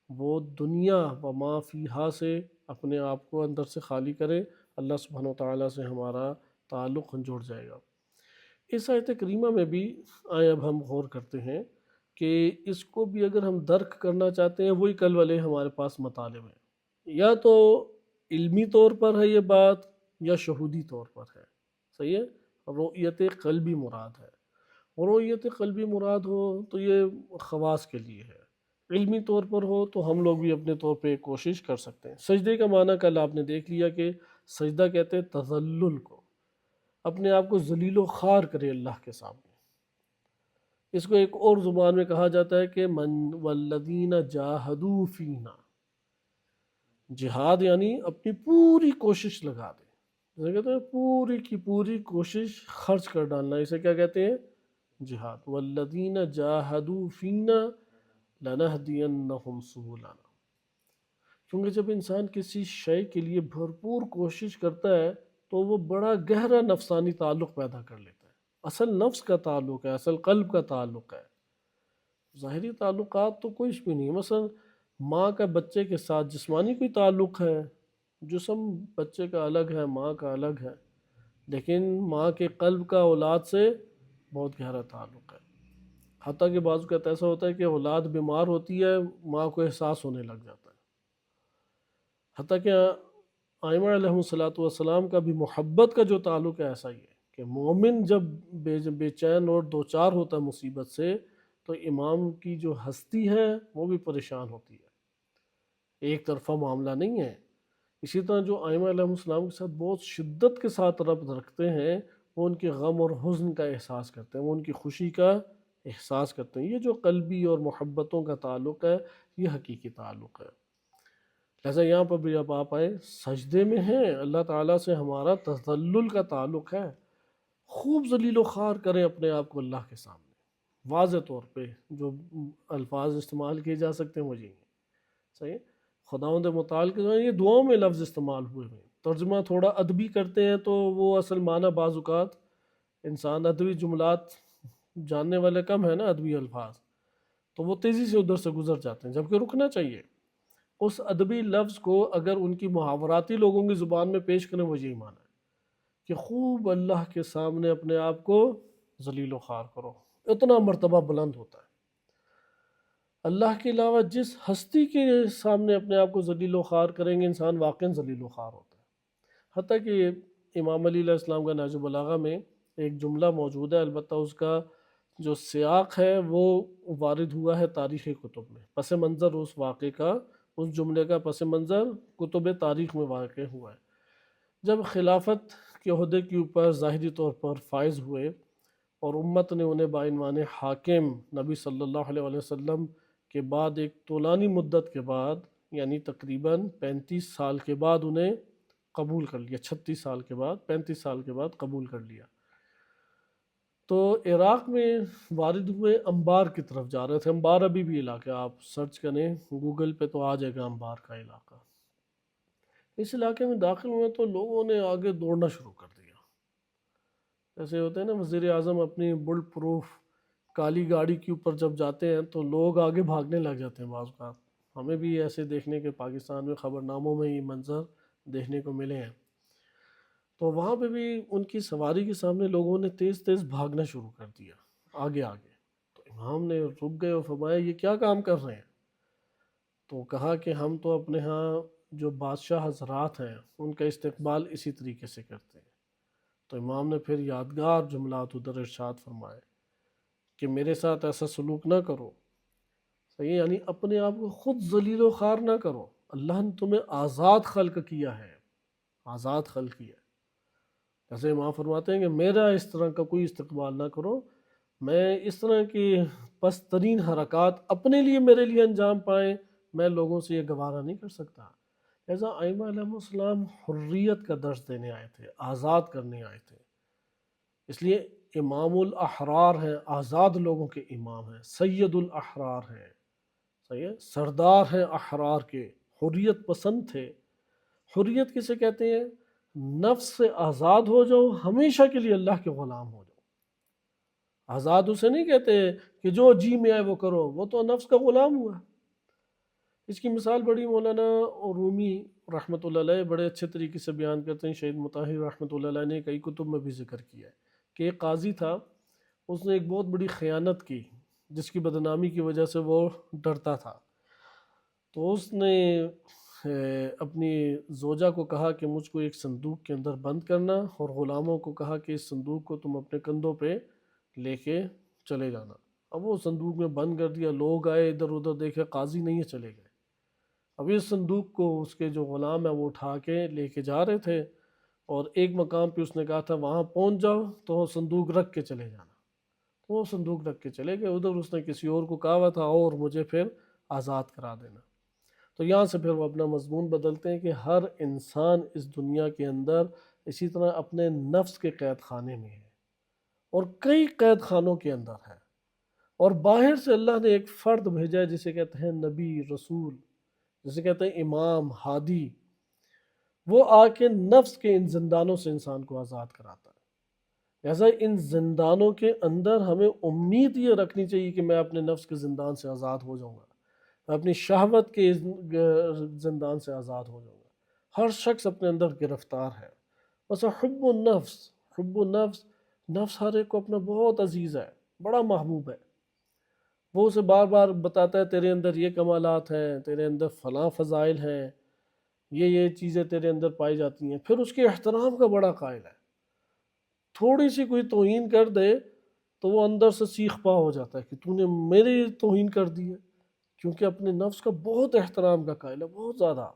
وہ دنیا و ما فیہا سے اپنے آپ کو اندر سے خالی کرے، اللہ سبحانہ وتعالیٰ سے ہمارا تعلق جڑ جائے گا۔ اس آیت کریمہ میں بھی اب ہم غور کرتے ہیں کہ اس کو بھی اگر ہم درک کرنا چاہتے ہیں، وہی کل والے ہمارے پاس مطالب ہیں، یا تو علمی طور پر ہے یہ بات، یا شہودی طور پر ہے۔ صحیح ہے؟ رؤیت قلبی مراد ہے۔ رویت قلبی مراد ہو تو یہ خواص کے لیے ہے، علمی طور پر ہو تو ہم لوگ بھی اپنے طور پہ کوشش کر سکتے ہیں۔ سجدے کا معنی کل آپ نے دیکھ لیا کہ سجدہ کہتے ہیں تذلل کو، اپنے آپ کو ذلیل و خوار کرے اللہ کے سامنے۔ اس کو ایک اور زبان میں کہا جاتا ہے کہ من والذین جاہدوا فینا، جہاد یعنی اپنی پوری کوشش لگا دے، جسے کہتے ہیں پوری کی پوری کوشش خرچ کر ڈالنا، اسے کیا کہتے ہیں؟ جہاد۔ والذین جاہدوا فینا لنہدینہم سبلنا، کیونکہ جب انسان کسی شے کے لیے بھرپور کوشش کرتا ہے تو وہ بڑا گہرا نفسانی تعلق پیدا کر لیتا ہے، اصل نفس کا تعلق ہے، اصل قلب کا تعلق ہے۔ ظاہری تعلقات تو کچھ بھی نہیں، مثلا ماں کا بچے کے ساتھ جسمانی کوئی تعلق ہے، جسم بچے کا الگ ہے، ماں کا الگ ہے، لیکن ماں کے قلب کا اولاد سے بہت گہرا تعلق ہے۔ حتیٰ کہ بعض اوقات ایسا ہوتا ہے کہ اولاد بیمار ہوتی ہے، ماں کو احساس ہونے لگ جاتا ہے۔ حتیٰ کہ ائمہ علیہم السلام کا بھی محبت کا جو تعلق ہے ایسا ہی ہے کہ مومن جب بے چین اور دوچار ہوتا ہے مصیبت سے تو امام کی جو ہستی ہے وہ بھی پریشان ہوتی ہے، ایک طرفہ معاملہ نہیں ہے۔ اسی طرح جو ائمہ علیہم السلام کے ساتھ بہت شدت کے ساتھ ربط رکھتے ہیں وہ ان کے غم اور حزن کا احساس کرتے ہیں، وہ ان کی خوشی کا احساس کرتے ہیں۔ یہ جو قلبی اور محبتوں کا تعلق ہے یہ حقیقی تعلق ہے۔ لہٰذا یہاں پر بھی اب آپ آئے سجدے میں ہیں، اللہ تعالیٰ سے ہمارا تذلل کا تعلق ہے، خوب ذلیل و خوار کریں اپنے آپ کو اللہ کے سامنے، واضح طور پہ جو الفاظ استعمال کیے جا سکتے ہیں وہ یہ ہیں۔ صحیح ہے؟ خداوند متعال کے جو ہے یہ دعاؤں میں لفظ استعمال ہوئے ہیں، ترجمہ تھوڑا ادبی کرتے ہیں تو وہ اصل معنی بعض اوقات انسان ادبی جملات جاننے والے کم ہیں نا، ادبی الفاظ، تو وہ تیزی سے ادھر سے گزر جاتے ہیں، جبکہ رکنا چاہیے۔ اس ادبی لفظ کو اگر ان کی محاوراتی لوگوں کی زبان میں پیش کریں وہ یہی معنی ہے کہ خوب اللہ کے سامنے اپنے آپ کو ذلیل و خوار کرو، اتنا مرتبہ بلند ہوتا ہے۔ اللہ کے علاوہ جس ہستی کے سامنے اپنے آپ کو ذلیل و خوار کریں گے انسان واقعاً ذلیل و خوار ہوتا ہے۔ حتیٰ کہ امام علی علیہ السلام کا نہج البلاغہ میں ایک جملہ موجود ہے، البتہ اس کا جو سیاق ہے وہ وارد ہوا ہے تاریخی کتب میں، پس منظر اس واقعے کا، اس جملے کا پس منظر کتب تاریخ میں واقع ہوا ہے۔ جب خلافت کے عہدے کے اوپر ظاہری طور پر فائز ہوئے اور امت نے انہیں بعنوان حاکم نبی صلی اللہ علیہ وسلم کے بعد ایک طولانی مدت کے بعد یعنی تقریباً 35 سال کے بعد انہیں قبول کر لیا، 36 سال کے بعد 35 سال کے بعد قبول کر لیا، تو عراق میں وارد ہوئے، انبار کی طرف جا رہے تھے۔ انبار ابھی بھی علاقہ آپ سرچ کریں گوگل پہ تو آ جائے گا انبار کا علاقہ۔ اس علاقے میں داخل ہوئے تو لوگوں نے آگے دوڑنا شروع کر دیا، ایسے ہوتے ہیں نا وزیر اعظم اپنی بل پروف کالی گاڑی کے اوپر جب جاتے ہیں تو لوگ آگے بھاگنے لگ جاتے ہیں بعض اوقات۔ ہمیں بھی ایسے دیکھنے کے پاکستان میں خبرناموں میں یہ منظر دیکھنے کو ملے ہیں، تو وہاں پہ بھی ان کی سواری کے سامنے لوگوں نے تیز تیز بھاگنا شروع کر دیا آگے آگے، تو امام نے رک گئے اور فرمایا یہ کیا کام کر رہے ہیں؟ تو کہا کہ ہم تو اپنے ہاں جو بادشاہ حضرات ہیں ان کا استقبال اسی طریقے سے کرتے ہیں۔ تو امام نے پھر یادگار جملات ادھر ارشاد فرمائے کہ میرے ساتھ ایسا سلوک نہ کرو، صحیح، یعنی اپنے آپ کو خود ذلیل و خوار نہ کرو، اللہ نے تمہیں آزاد خلق کیا ہے، آزاد خلق کیا ہے۔ جیسے امام فرماتے ہیں کہ میرا اس طرح کا کوئی استقبال نہ کرو، میں اس طرح کی پست ترین حرکات اپنے لیے میرے لیے انجام پائیں میں لوگوں سے یہ گوارا نہیں کر سکتا۔ لہٰذا ائمہ علیہم السلام حریت کا درس دینے آئے تھے، آزاد کرنے آئے تھے، اس لیے امام الاحرار ہیں، آزاد لوگوں کے امام ہیں، سید الاحرار ہیں، صحیح ہے، سردار ہیں احرار کے، حریت پسند تھے۔ حریت کسے کہتے ہیں؟ نفس سے آزاد ہو جاؤ، ہمیشہ کے لیے اللہ کے غلام ہو جاؤ۔ آزاد اسے نہیں کہتے کہ جو جی میں آئے وہ کرو، وہ تو نفس کا غلام ہوا۔ اس کی مثال بڑی مولانا رومی رحمۃ اللہ علیہ بڑے اچھے طریقے سے بیان کرتے ہیں، شہید مطہر رحمۃ اللہ علیہ نے کئی کتب میں بھی ذکر کیا ہے کہ ایک قاضی تھا، اس نے ایک بہت بڑی خیانت کی جس کی بدنامی کی وجہ سے وہ ڈرتا تھا، تو اس نے اپنی زوجہ کو کہا کہ مجھ کو ایک صندوق کے اندر بند کرنا، اور غلاموں کو کہا کہ اس صندوق کو تم اپنے کندھوں پہ لے کے چلے جانا۔ اب وہ صندوق میں بند کر دیا، لوگ آئے ادھر ادھر دیکھے قاضی نہیں ہے، چلے گئے۔ اب اس صندوق کو اس کے جو غلام ہیں وہ اٹھا کے لے کے جا رہے تھے، اور ایک مقام پہ اس نے کہا تھا وہاں پہنچ جاؤ تو صندوق رکھ کے چلے جانا، تو وہ صندوق رکھ کے چلے گئے ادھر۔ اس نے کسی اور کو کہا ہوا تھا اور مجھے پھر آزاد کرا دینا۔ تو یہاں سے پھر وہ اپنا مضمون بدلتے ہیں کہ ہر انسان اس دنیا کے اندر اسی طرح اپنے نفس کے قید خانے میں ہے، اور کئی قید خانوں کے اندر ہے، اور باہر سے اللہ نے ایک فرد بھیجا ہے جسے کہتے ہیں نبی، رسول، جسے کہتے ہیں امام، ہادی۔ وہ آ کے نفس کے ان زندانوں سے انسان کو آزاد کراتا ہے۔ لہٰذا ان زندانوں کے اندر ہمیں امید یہ رکھنی چاہیے کہ میں اپنے نفس کے زندان سے آزاد ہو جاؤں گا، میں اپنی شہوت کے زندان سے آزاد ہو جاؤں گا۔ ہر شخص اپنے اندر گرفتار ہے۔ بس حب النفس، حب النفس، نفس ہر ایک کو اپنا بہت عزیز ہے، بڑا محبوب ہے۔ وہ اسے بار بار بتاتا ہے تیرے اندر یہ کمالات ہیں، تیرے اندر فلاں فضائل ہیں، یہ چیزیں تیرے اندر پائی جاتی ہیں، پھر اس کے احترام کا بڑا قائل ہے۔ تھوڑی سی کوئی توہین کر دے تو وہ اندر سے سیخ پا ہو جاتا ہے کہ تو نے میری توہین کر دی ہے، کیونکہ اپنے نفس کا بہت احترام کا قائل ہے، بہت زیادہ۔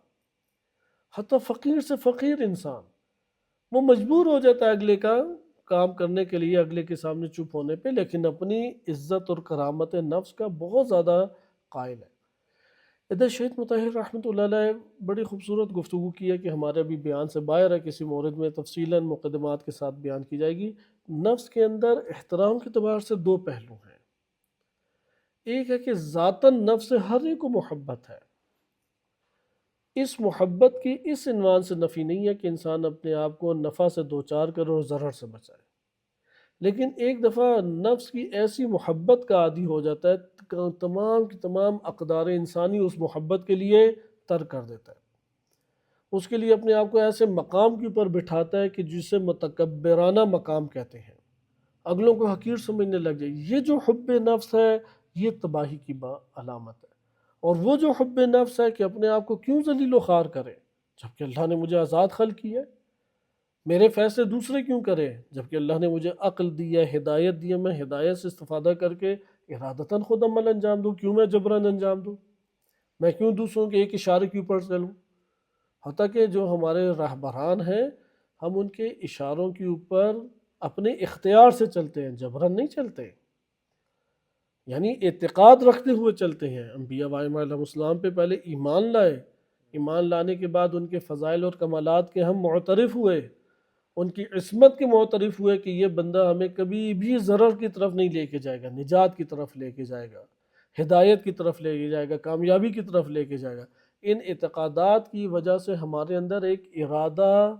حتیٰ فقیر سے فقیر انسان وہ مجبور ہو جاتا ہے اگلے کا کام کرنے کے لیے، اگلے کے سامنے چپ ہونے پہ، لیکن اپنی عزت اور کرامت نفس کا بہت زیادہ قائل ہے۔ ادھر شہید مطہر رحمۃ اللہ علیہ بڑی خوبصورت گفتگو کی ہے کہ ہمارے ابھی بیان سے باہر ہے، کسی مورد میں تفصیلاً مقدمات کے ساتھ بیان کی جائے گی۔ نفس کے اندر احترام کے اعتبار سے دو پہلو ہیں۔ ایک ہے کہ ذاتاً نفس سے ہر ایک کو محبت ہے، اس محبت کی اس عنوان سے نفی نہیں ہے کہ انسان اپنے آپ کو نفع سے دوچار کرے اور ضرر سے بچائے، لیکن ایک دفعہ نفس کی ایسی محبت کا عادی ہو جاتا ہے تمام کی تمام اقدار انسانی اس محبت کے لیے ترک کر دیتا ہے، اس کے لیے اپنے آپ کو ایسے مقام کے اوپر بٹھاتا ہے کہ جسے متکبرانہ مقام کہتے ہیں، اگلوں کو حقیر سمجھنے لگ جائے۔ یہ جو حب نفس ہے یہ تباہی کی علامت ہے، اور وہ جو حب نفس ہے کہ اپنے آپ کو کیوں ذلیل و خوار کرے جبکہ اللہ نے مجھے آزاد خلق کی ہے، میرے فیصلے دوسرے کیوں کرے جبکہ اللہ نے مجھے عقل دی ہے، ہدایت دی ہے، میں ہدایت سے استفادہ کر کے ارادتاً خود عمل انجام دوں، کیوں میں جبراً انجام دوں، میں کیوں دوسروں کے ایک اشارے کے اوپر چلوں؟ حتیٰ کہ جو ہمارے راہبران ہیں ہم ان کے اشاروں کے اوپر اپنے اختیار سے چلتے ہیں، جبراً نہیں چلتے، یعنی اعتقاد رکھتے ہوئے چلتے ہیں۔ انبیاء علیہ السلام پہ پہلے ایمان لائے، ایمان لانے کے بعد ان کے فضائل اور کمالات کے ہم معترف ہوئے، ان کی عصمت کے معترف ہوئے کہ یہ بندہ ہمیں کبھی بھی ضرر کی طرف نہیں لے کے جائے گا، نجات کی طرف لے کے جائے گا، ہدایت کی طرف لے کے جائے گا، کامیابی کی طرف لے کے جائے گا۔ ان اعتقادات کی وجہ سے ہمارے اندر ایک ارادہ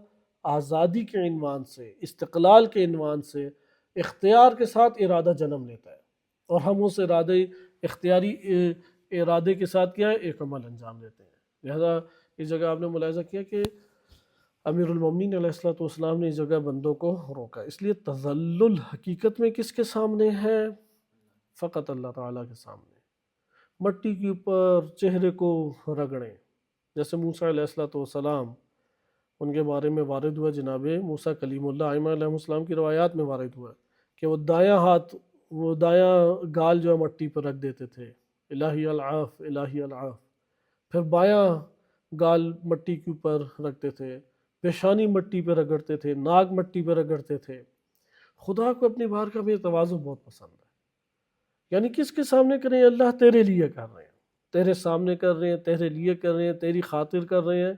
آزادی کے عنوان سے، استقلال کے عنوان سے اختیار کے ساتھ ارادہ جنم لیتا ہے، اور ہم اس اختیاری ارادے کے ساتھ کیا ہے ایک عمل انجام دیتے ہیں۔ لہذا اس جگہ آپ نے ملاحظہ کیا کہ امیر المومنین علیہ السلام نے اس جگہ بندوں کو روکا، اس لیے تذلل حقیقت میں کس کے سامنے ہے؟ فقط اللہ تعالیٰ کے سامنے۔ مٹی کے اوپر چہرے کو رگڑیں، جیسے موسیٰ علیہ السلام ان کے بارے میں وارد ہوا، جناب موسیٰ کلیم اللہ علیہ السلام کی روایات میں وارد ہوا کہ وہ دایاں گال جو ہے مٹی پر رکھ دیتے تھے، الہی العاف الہی العاف، پھر بایاں گال مٹی کے اوپر رکھتے تھے، پیشانی مٹی پہ رگڑتے تھے، ناک مٹی پہ رگڑتے تھے۔ خدا کو اپنی بارگاہ میں تواضع بہت پسند ہے، یعنی کس کے سامنے کریں؟ اللہ تیرے لیے کر رہے ہیں، تیرے سامنے کر رہے ہیں، تیرے لیے کر رہے ہیں، تیری خاطر کر رہے ہیں،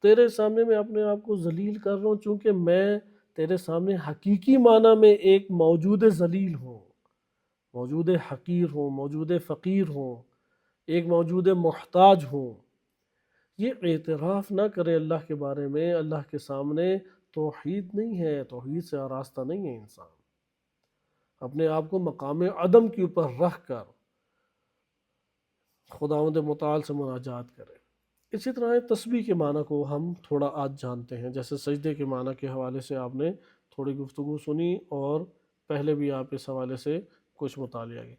تیرے سامنے میں اپنے آپ کو ذلیل کر رہا ہوں، چونکہ میں تیرے سامنے حقیقی معنی میں ایک موجود ذلیل ہوں، موجود حقیر ہوں، موجود فقیر ہوں، ایک موجود محتاج ہوں۔ یہ اعتراف نہ کرے اللہ کے بارے میں، اللہ کے سامنے، توحید نہیں ہے، توحید سے آراستہ نہیں ہے انسان۔ اپنے آپ کو مقام عدم کے اوپر رکھ کر خداوند متعال سے مناجات کرے۔ اسی طرح تسبیح کے معنی کو ہم تھوڑا آج جانتے ہیں، جیسے سجدے کے معنی کے حوالے سے آپ نے تھوڑی گفتگو سنی، اور پہلے بھی آپ اس حوالے سے کچھ مطالعہ کیا۔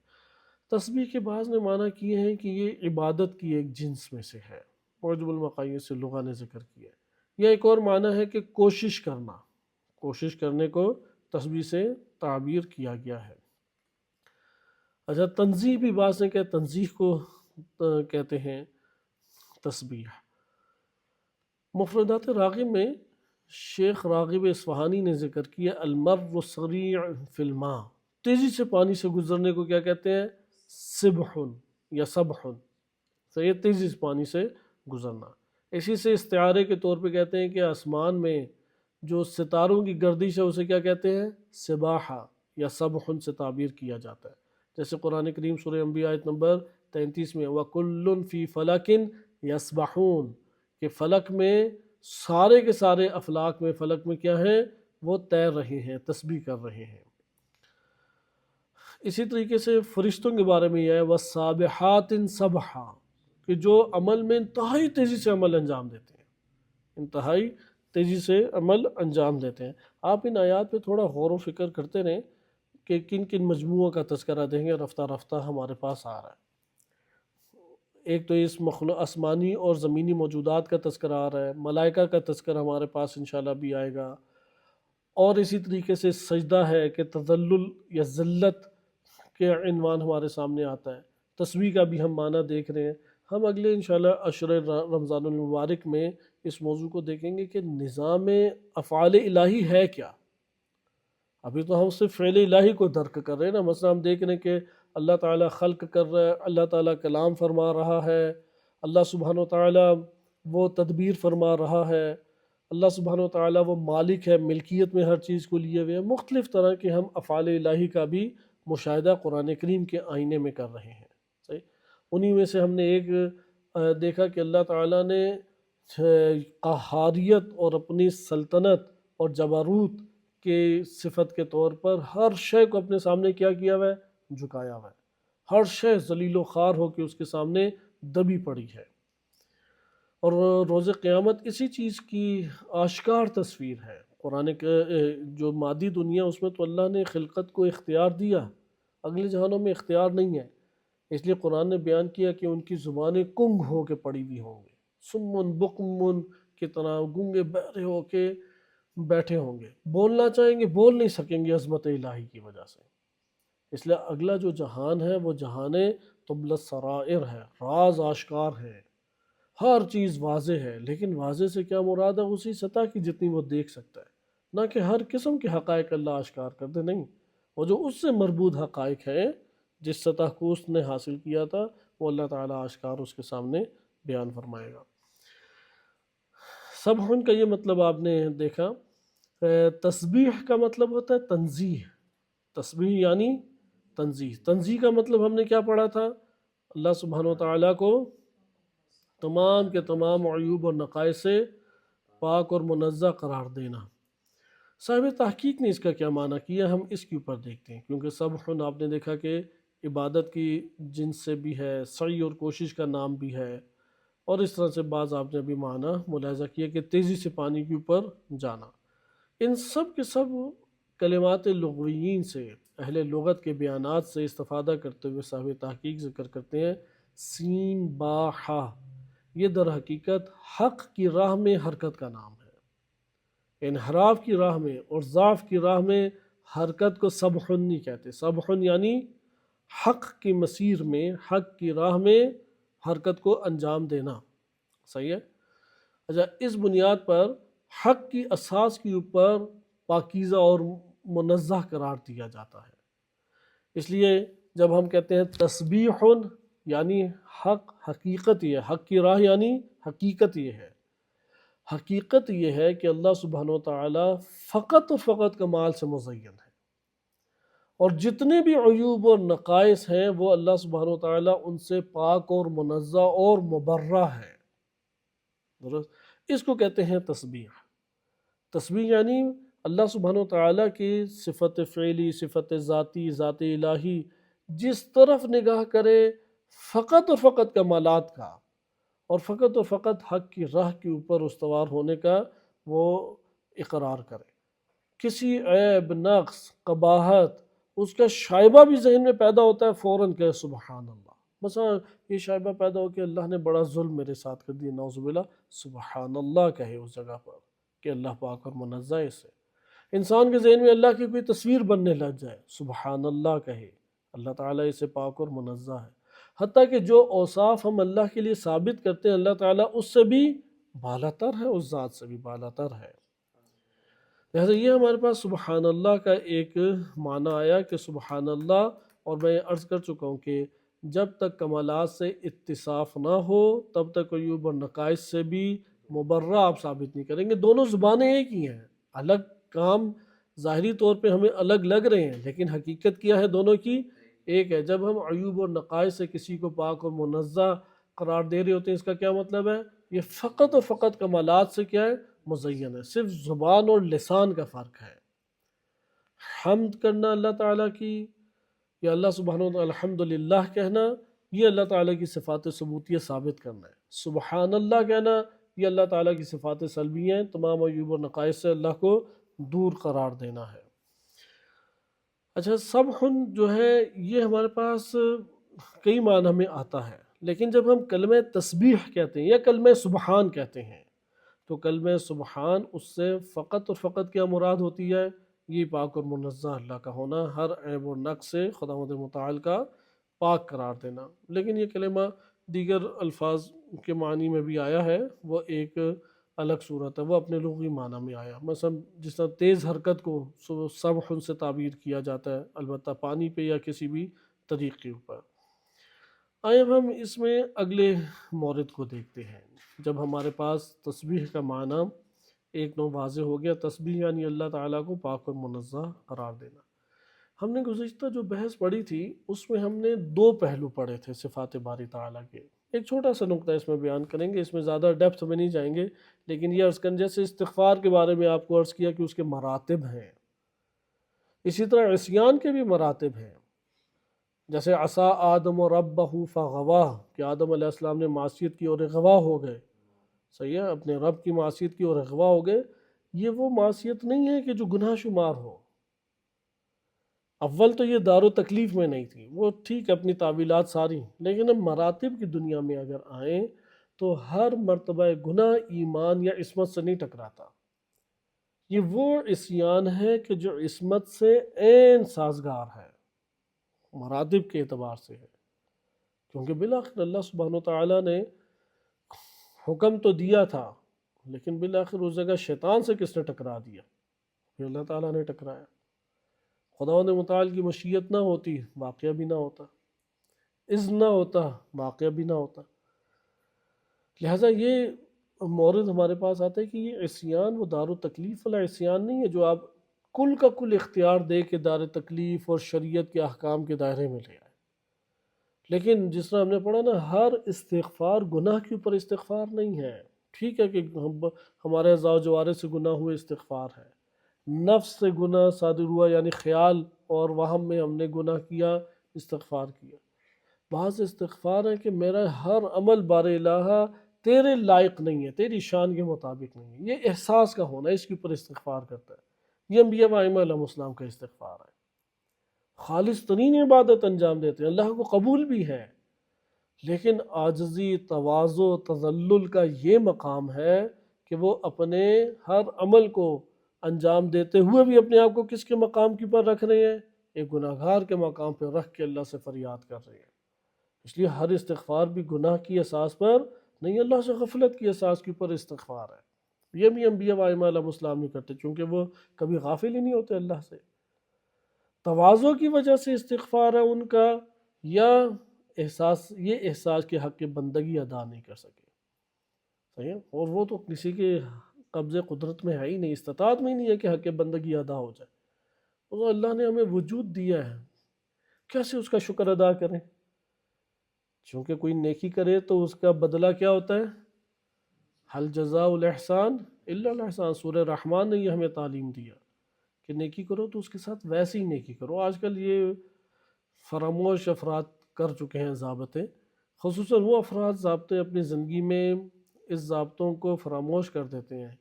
تسبیح کے بعض نے معنی کیے ہیں کہ یہ عبادت کی ایک جنس میں سے ہے، معجم المقاییس سے لغہ نے ذکر کیا ہے۔ یا ایک اور معنی ہے کہ کوشش کرنا، کوشش کرنے کو تسبیح سے تعبیر کیا گیا ہے۔ اچھا، تنزیہ بھی بعض نے کہ تنزیہ کو کہتے ہیں تسبیح۔ مفردات راغب میں شیخ راغب اصفہانی نے ذکر کیا المر السریع فی الماء، تیزی سے پانی سے گزرنے کو کیا کہتے ہیں؟ سبح یا سبح، تو یہ تیزی سے پانی سے گزرنا۔ اسی سے استعارے کے طور پہ کہتے ہیں کہ آسمان میں جو ستاروں کی گردش ہے اسے کیا کہتے ہیں؟ سباحہ یا سبح سے تعبیر کیا جاتا ہے۔ جیسے قرآن کریم سورہ انبیاء آیت نمبر 33 میں وَكُلٌّ فِي فَلَكٍ يَسْبَحُونَ، کہ فلک میں سارے کے سارے افلاک میں، فلک میں کیا ہیں؟ وہ تیر رہے ہیں، تسبیح کر رہے ہیں۔ اسی طریقے سے فرشتوں کے بارے میں یہ ہے وَالسَّابِحَاتٍ سَبْحًا، کہ جو عمل میں انتہائی تیزی سے عمل انجام دیتے ہیں، انتہائی تیزی سے عمل انجام دیتے ہیں۔ آپ ان آیات پہ تھوڑا غور و فکر کرتے رہیں کہ کن کن مجموعوں کا تذکرہ دیں گے، رفتہ رفتہ ہمارے پاس آ رہا ہے۔ ایک تو اس آسمانی اور زمینی موجودات کا تذکرہ آ رہا ہے، ملائکہ کا تذکرہ ہمارے پاس انشاءاللہ بھی آئے گا، اور اسی طریقے سے سجدہ ہے کہ تذلل یا ذلت کے عنوان ہمارے سامنے آتا ہے۔ تسبیح کا بھی ہم معنی دیکھ رہے ہیں۔ ہم اگلے انشاءاللہ عشر رمضان المبارک میں اس موضوع کو دیکھیں گے کہ نظام افعال الہی ہے کیا۔ ابھی تو ہم صرف فعل الہی کو درک کر رہے ہیں نا، مثلا ہم دیکھ رہے ہیں کہ اللہ تعالیٰ خلق کر رہا ہے، اللہ تعالیٰ کلام فرما رہا ہے، اللہ سبحانہ و تعالیٰ وہ تدبیر فرما رہا ہے، اللہ سبحانہ و تعالیٰ وہ مالک ہے، ملکیت میں ہر چیز کو لیے ہوئے ہیں۔ مختلف طرح کے ہم افعال الہی کا بھی مشاہدہ قرآن کریم کے آئینے میں کر رہے ہیں۔ صحیح، انہی میں سے ہم نے ایک دیکھا کہ اللہ تعالیٰ نے قہاریت اور اپنی سلطنت اور جبروت کے صفت کے طور پر ہر شے کو اپنے سامنے کیا کیا ہوا ہے؟ جھکایا ہوا ہے۔ ہر شے ذلیل و خوار ہو کے اس کے سامنے دبی پڑی ہے، اور روز قیامت اسی چیز کی آشکار تصویر ہے۔ قرآن کے جو مادی دنیا اس میں تو اللہ نے خلقت کو اختیار دیا، اگلے جہانوں میں اختیار نہیں ہے، اس لیے قرآن نے بیان کیا کہ ان کی زبانیں کنگ ہو کے پڑی ہوئی ہوں گے، سمن بکمن کی طرح گونگے بہرے ہو کے بیٹھے ہوں گے، بولنا چاہیں گے بول نہیں سکیں گے عظمت الہی کی وجہ سے۔ اس لیے اگلا جو جہان ہے وہ جہان طبل السرائر ہے، راز آشکار ہے، ہر چیز واضح ہے، لیکن واضح سے کیا مراد ہے؟ اسی سطح کی جتنی وہ دیکھ سکتا ہے، نہ کہ ہر قسم کے حقائق اللہ آشکار کر دے، نہیں، وہ جو اس سے مربوط حقائق ہیں جس سطح کو اس نے حاصل کیا تھا وہ اللہ تعالیٰ آشکار اس کے سامنے بیان فرمائے گا۔ سبحن کا یہ مطلب آپ نے دیکھا۔ تسبیح کا مطلب ہوتا ہے تنزیہ، تسبیح یعنی تنزیہ۔ تنزیہ کا مطلب ہم نے کیا پڑھا تھا؟ اللہ سبحانہ و تعالیٰ کو تمام کے تمام عیوب اور نقائص سے پاک اور منزہ قرار دینا۔ صاحب تحقیق نے اس کا کیا معنی کیا، ہم اس کے اوپر دیکھتے ہیں، کیونکہ سبحن آپ نے دیکھا کہ عبادت کی جنس سے بھی ہے، سعی اور کوشش کا نام بھی ہے، اور اس طرح سے بعض آپ نے ابھی معنی ملاحظہ کیا کہ تیزی سے پانی کے اوپر جانا۔ ان سب کے سب کلمات لغویین سے، اہل لغت کے بیانات سے استفادہ کرتے ہوئے صاحب تحقیق ذکر کرتے ہیں سین با ہا، یہ در حقیقت حق کی راہ میں حرکت کا نام ہے۔ انحراف کی راہ میں اور ضعف کی راہ میں حرکت کو سبحن نہیں کہتے۔ سبحن یعنی حق کی مسیر میں، حق کی راہ میں حرکت کو انجام دینا۔ صحیح ہے؟ اچھا، اس بنیاد پر حق کی اساس کے اوپر پاکیزہ اور منزہ قرار دیا جاتا ہے۔ اس لیے جب ہم کہتے ہیں تسبیح یعنی حق، حقیقت یہ ہے، حق کی راہ یعنی حقیقت یہ ہے، حقیقت یہ ہے کہ اللہ سبحانہ و تعالیٰ فقط اور فقط کمال سے مزین ہے، اور جتنے بھی عیوب اور نقائص ہیں وہ اللہ سبحانہ و تعالیٰ ان سے پاک اور منزہ اور مبرہ ہے۔ درست، اس کو کہتے ہیں تسبیح۔ تسبیح یعنی اللہ سبحانہ و تعالیٰ کی صفت فعلی، صفت ذاتی، ذات الہی جس طرف نگاہ کرے فقط اور فقط کمالات کا، اور فقط اور فقط حق کی راہ کے اوپر استوار ہونے کا وہ اقرار کرے۔ کسی عیب، نقص، قباحت اس کا شائبہ بھی ذہن میں پیدا ہوتا ہے، فوراً کہ سبحان اللہ۔ مثلا یہ شائبہ پیدا ہو کہ اللہ نے بڑا ظلم میرے ساتھ کر دیا، نعوذ باللہ، سبحان اللہ کہے اس جگہ پر کہ اللہ پاک اور منزہ ہے اس سے۔ انسان کے ذہن میں اللہ کی کوئی تصویر بننے لگ جائے، سبحان اللہ کہے، اللہ تعالیٰ اس سے پاک اور منزہ ہے، حتیٰ کہ جو اوصاف ہم اللہ کے لیے ثابت کرتے ہیں اللہ تعالیٰ اس سے بھی بالا تر ہے، اس ذات سے بھی بالا تر ہے۔ لہٰذا یہ ہمارے پاس سبحان اللہ کا ایک معنی آیا کہ سبحان اللہ، اور میں عرض کر چکا ہوں کہ جب تک کمالات سے اتصاف نہ ہو تب تک عیوب اور نقائص سے بھی مبرہ آپ ثابت نہیں کریں گے۔ دونوں زبانیں ایک ہی ہیں، الگ کام ظاہری طور پہ ہمیں الگ لگ رہے ہیں لیکن حقیقت کیا ہے دونوں کی ایک ہے۔ جب ہم عیوب اور نقائص سے کسی کو پاک اور منزہ قرار دے رہے ہوتے ہیں، اس کا کیا مطلب ہے؟ یہ فقط اور فقط کمالات سے کیا ہے؟ مزین ہے، صرف زبان اور لسان کا فرق ہے۔ حمد کرنا اللہ تعالیٰ کی یا اللہ سبحانہ وتعالی الحمدللہ کہنا، یہ اللہ تعالیٰ کی صفات ثبوتیہ ثابت کرنا ہے۔ سبحان اللہ کہنا یہ اللہ تعالیٰ کی صفات سلبیہ ہیں، تمام عیوب و نقائص سے اللہ کو دور قرار دینا ہے۔ اچھا، سبح جو ہے یہ ہمارے پاس کئی معنی میں آتا ہے، لیکن جب ہم کلمہ تسبیح کہتے ہیں یا کلمہ سبحان کہتے ہیں تو کلمہ سبحان اس سے فقط اور فقط کیا مراد ہوتی ہے؟ یہ پاک اور منزہ اللہ کا ہونا، ہر عیب و نقص سے خداوند متعال کا پاک قرار دینا۔ لیکن یہ کلمہ دیگر الفاظ کے معنی میں بھی آیا ہے، وہ ایک الگ صورت ہے، وہ اپنے لغوی معنی میں آیا۔ مثلا جس طرح تیز حرکت کو سبح سے تعبیر کیا جاتا ہے، البتہ پانی پہ یا کسی بھی طریق کے اوپر۔ آئے اب ہم اس میں اگلے مورد کو دیکھتے ہیں۔ جب ہمارے پاس تسبیح کا معنی ایک نو واضح ہو گیا، تسبیح یعنی اللہ تعالیٰ کو پاک اور منزہ قرار دینا۔ ہم نے گزشتہ جو بحث پڑھی تھی اس میں ہم نے دو پہلو پڑھے تھے صفات باری تعالیٰ کے۔ ایک چھوٹا سا نقطہ اس میں بیان کریں گے، اس میں زیادہ ڈیپتھ میں نہیں جائیں گے، لیکن یہ عرض کریں جیسے استغفار کے بارے میں آپ کو عرض کیا کہ اس کے مراتب ہیں، اسی طرح عصیان کے بھی مراتب ہیں۔ جیسے عصا آدم و ربہ فغوا، کہ آدم علیہ السلام نے معصیت کی اور اغوا ہو گئے، صحیح ہے، اپنے رب کی معصیت کی اور اغوا ہو گئے۔ یہ وہ معصیت نہیں ہے کہ جو گناہ شمار ہو۔ اول تو یہ دار و تکلیف میں نہیں تھی، وہ ٹھیک اپنی تعویلات ساری، لیکن اب مراتب کی دنیا میں اگر آئیں تو ہر مرتبہ گناہ ایمان یا عصمت سے نہیں ٹکراتا۔ یہ وہ عصیان ہے کہ جو عصمت سے عین سازگار ہے، مراتب کے اعتبار سے ہے، کیونکہ بالآخر اللہ سبحانہ وتعالیٰ نے حکم تو دیا تھا، لیکن بالآخر اس جگہ شیطان سے کس نے ٹکرا دیا؟ پھر اللہ تعالیٰ نے ٹکرایا۔ خداوند متعال کی مشیت نہ ہوتی واقعہ بھی نہ ہوتا، اذن نہ ہوتا واقعہ بھی نہ ہوتا۔ لہٰذا یہ مورد ہمارے پاس آتا ہے کہ یہ عصیان وہ دار و تکلیف والا عصیان نہیں ہے جو آپ کل کا کل اختیار دے کے دار تکلیف اور شریعت کے احکام کے دائرے میں لے آئے۔ لیکن جس طرح ہم نے پڑھا نا، ہر استغفار گناہ کے اوپر استغفار نہیں ہے۔ ٹھیک ہے کہ ہمارے اعضاء و جوارح سے گناہ ہوئے استغفار ہے، نفس سے گناہ صادر ہوا یعنی خیال اور وہم میں ہم نے گناہ کیا، استغفار کیا۔ بعض استغفار ہے کہ میرا ہر عمل بار الہ تیرے لائق نہیں ہے، تیری شان کے مطابق نہیں ہے، یہ احساس کا ہونا، اس کے اوپر استغفار کرتا ہے۔ یہ انبیاء و ائمہ علیہ السلام کا استغفار ہے، خالص ترین عبادت انجام دیتے ہیں، اللہ کو قبول بھی ہے، لیکن عاجزی، تواضع، تذلل کا یہ مقام ہے کہ وہ اپنے ہر عمل کو انجام دیتے ہوئے بھی اپنے آپ کو کس کے مقام کی پر رکھ رہے ہیں؟ ایک گناہ گار کے مقام پہ رکھ کے اللہ سے فریاد کر رہے ہیں۔ اس لیے ہر استغفار بھی گناہ کی اساس پر نہیں، اللہ سے غفلت کی اساس کے اوپر استغفار ہے۔ یہ بھی انبیاء و ائمہ علیہ السلام نہیں کرتے، چونکہ وہ کبھی غافل ہی نہیں ہوتے اللہ سے۔ تواضع کی وجہ سے استغفار ہے ان کا، یا یہ احساس کے حق بندگی ادا نہیں کر سکے، صحیح ہے، اور وہ تو کسی کے قبض قدرت میں ہے ہی نہیں، استطاعت میں ہی نہیں ہے کہ حق بندگی ادا ہو جائے۔ اور اللہ نے ہمیں وجود دیا ہے، کیسے اس کا شکر ادا کریں؟ چونکہ کوئی نیکی کرے تو اس کا بدلہ کیا ہوتا ہے؟ حل جزاء الاحسان الا الاحسان، سورہ رحمان نے یہ ہمیں تعلیم دیا کہ نیکی کرو تو اس کے ساتھ ویسے ہی نیکی کرو۔ آج کل یہ فراموش افراد کر چکے ہیں ضابطے، خصوصاً وہ افراد ضابطے اپنی زندگی میں اس ضابطوں کو فراموش کر دیتے ہیں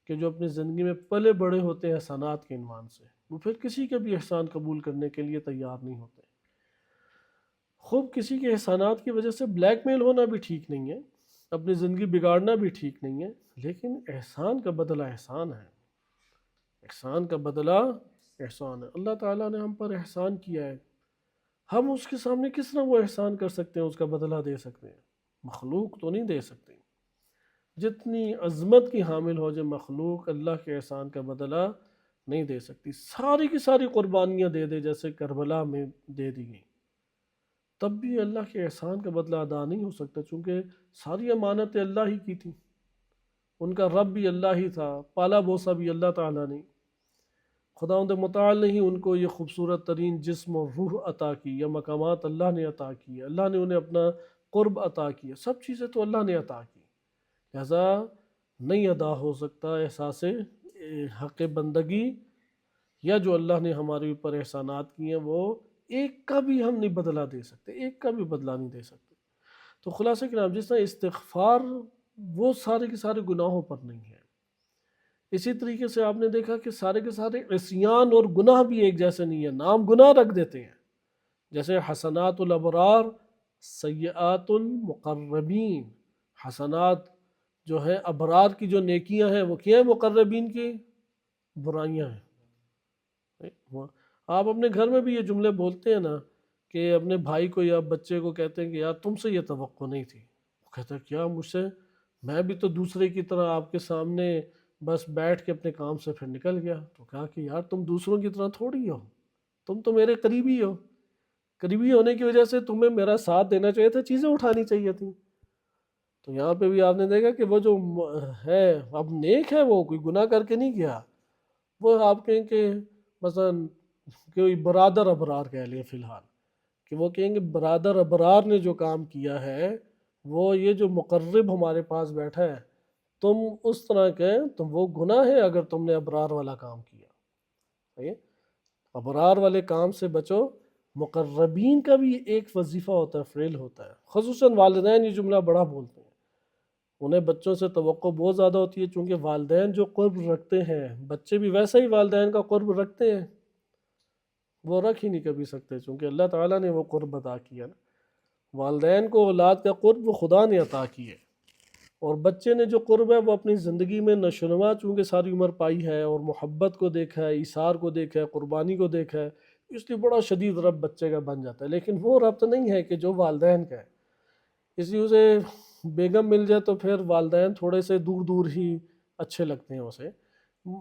کہ جو اپنی زندگی میں پلے بڑے ہوتے ہیں احسانات کے عنوان سے، وہ پھر کسی کے بھی احسان قبول کرنے کے لیے تیار نہیں ہوتے۔ خوب کسی کے احسانات کی وجہ سے بلیک میل ہونا بھی ٹھیک نہیں ہے، اپنی زندگی بگاڑنا بھی ٹھیک نہیں ہے، لیکن احسان کا بدلہ احسان ہے، احسان کا بدلہ احسان ہے۔ اللہ تعالیٰ نے ہم پر احسان کیا ہے، ہم اس کے سامنے کس طرح وہ احسان کر سکتے ہیں، اس کا بدلہ دے سکتے ہیں؟ مخلوق تو نہیں دے سکتے۔ جتنی عظمت کی حامل ہو جائے مخلوق، اللہ کے احسان کا بدلہ نہیں دے سکتی۔ ساری کی ساری قربانیاں دے دے جیسے کربلا میں دے دی گئیں، تب بھی اللہ کے احسان کا بدلہ ادا نہیں ہو سکتا، چونکہ ساری امانتیں اللہ ہی کی تھیں، ان کا رب بھی اللہ ہی تھا، پالا بوسا بھی اللہ تعالیٰ نے۔ خداوند متعال نے ہی ان کو یہ خوبصورت ترین جسم اور روح عطا کی، یہ مقامات اللہ نے عطا کیے، اللہ نے انہیں اپنا قرب عطا کیا، سب چیزیں تو اللہ نے عطا کی، لہذا نہیں ادا ہو سکتا احساس حق بندگی، یا جو اللہ نے ہمارے اوپر احسانات کیے ہیں وہ ایک کا بھی ہم نہیں بدلہ دے سکتے، ایک کا بھی بدلہ نہیں دے سکتے۔ تو خلاصہ کرام جس طرح استغفار وہ سارے کے سارے گناہوں پر نہیں ہے، اسی طریقے سے آپ نے دیکھا کہ سارے کے سارے عصیان اور گناہ بھی ایک جیسے نہیں ہیں، نام گناہ رکھ دیتے ہیں، جیسے حسنات الابرار سیئات المقربین، حسنات جو ہے ابرار کی جو نیکیاں ہیں وہ کیا ہیں، مقربین کی برائیاں ہیں۔ آپ اپنے گھر میں بھی یہ جملے بولتے ہیں نا، کہ اپنے بھائی کو یا بچے کو کہتے ہیں کہ یار تم سے یہ توقع نہیں تھی، وہ کہتا ہے کیا مجھ سے، میں بھی تو دوسرے کی طرح آپ کے سامنے بس بیٹھ کے اپنے کام سے پھر نکل گیا۔ تو کہا کہ یار تم دوسروں کی طرح تھوڑی ہو، تم تو میرے قریبی ہو، قریبی ہونے کی وجہ سے تمہیں میرا ساتھ دینا چاہیے تھا، چیزیں اٹھانی چاہیے تھیں۔ تو یہاں پہ بھی آپ نے دیکھا کہ وہ جو ہے اب نیک ہے، وہ کوئی گناہ کر کے نہیں گیا، وہ آپ کہیں کہ مثلا کوئی برادر ابرار کہہ لیں فی الحال، کہ وہ کہیں گے برادر ابرار نے جو کام کیا ہے، وہ یہ جو مقرب ہمارے پاس بیٹھا ہے، تم اس طرح کے تم وہ گناہ ہے اگر تم نے ابرار والا کام کیا۔ صحیح؟ ابرار والے کام سے بچو، مقربین کا بھی ایک وظیفہ ہوتا ہے، فعل ہوتا ہے، خصوصاً والدین یہ جملہ بڑا بولتے ہیں، انہیں بچوں سے توقع بہت زیادہ ہوتی ہے، چونکہ والدین جو قرب رکھتے ہیں بچے بھی ویسا ہی والدین کا قرب رکھتے ہیں، وہ رکھ ہی نہیں کبھی سکتے، چونکہ اللہ تعالیٰ نے وہ قرب عطا کیا نا۔ والدین کو اولاد کا قرب وہ خدا نے عطا کیے، اور بچے نے جو قرب ہے وہ اپنی زندگی میں نشوونما چونکہ ساری عمر پائی ہے، اور محبت کو دیکھا ہے، ایثار کو دیکھا ہے، قربانی کو دیکھا ہے، اس لیے بڑا شدید رب بچے کا بن جاتا ہے، لیکن وہ ربط نہیں ہے کہ جو والدین کا ہے۔ اس لیے اسے بیگم مل جائے تو پھر والدین تھوڑے سے دور دور ہی اچھے لگتے ہیں اسے،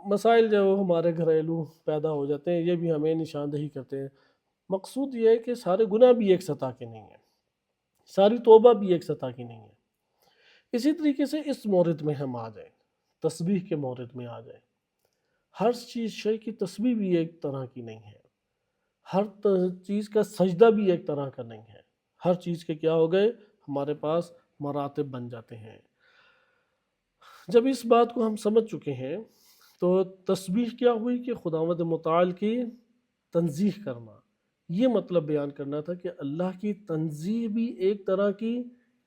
مسائل جو ہمارے گھریلو پیدا ہو جاتے ہیں یہ بھی ہمیں نشاندہی کرتے ہیں۔ مقصود یہ ہے کہ سارے گناہ بھی ایک سطح کے نہیں ہیں، ساری توبہ بھی ایک سطح کی نہیں ہے۔ اسی طریقے سے اس مورد میں ہم آ جائیں، تسبیح کے مورد میں آ جائیں، ہر چیز شے کی تسبیح بھی ایک طرح کی نہیں ہے، ہر چیز کا سجدہ بھی ایک طرح کا نہیں ہے، ہر چیز کے کیا ہو گئے ہمارے پاس مراتب بن جاتے ہیں۔ جب اس بات کو ہم سمجھ چکے ہیں تو تسبیح کیا ہوئی کہ خداوند متعال کی تنزیہ کرنا، یہ مطلب بیان کرنا تھا کہ اللہ کی تنزیہ بھی ایک طرح کی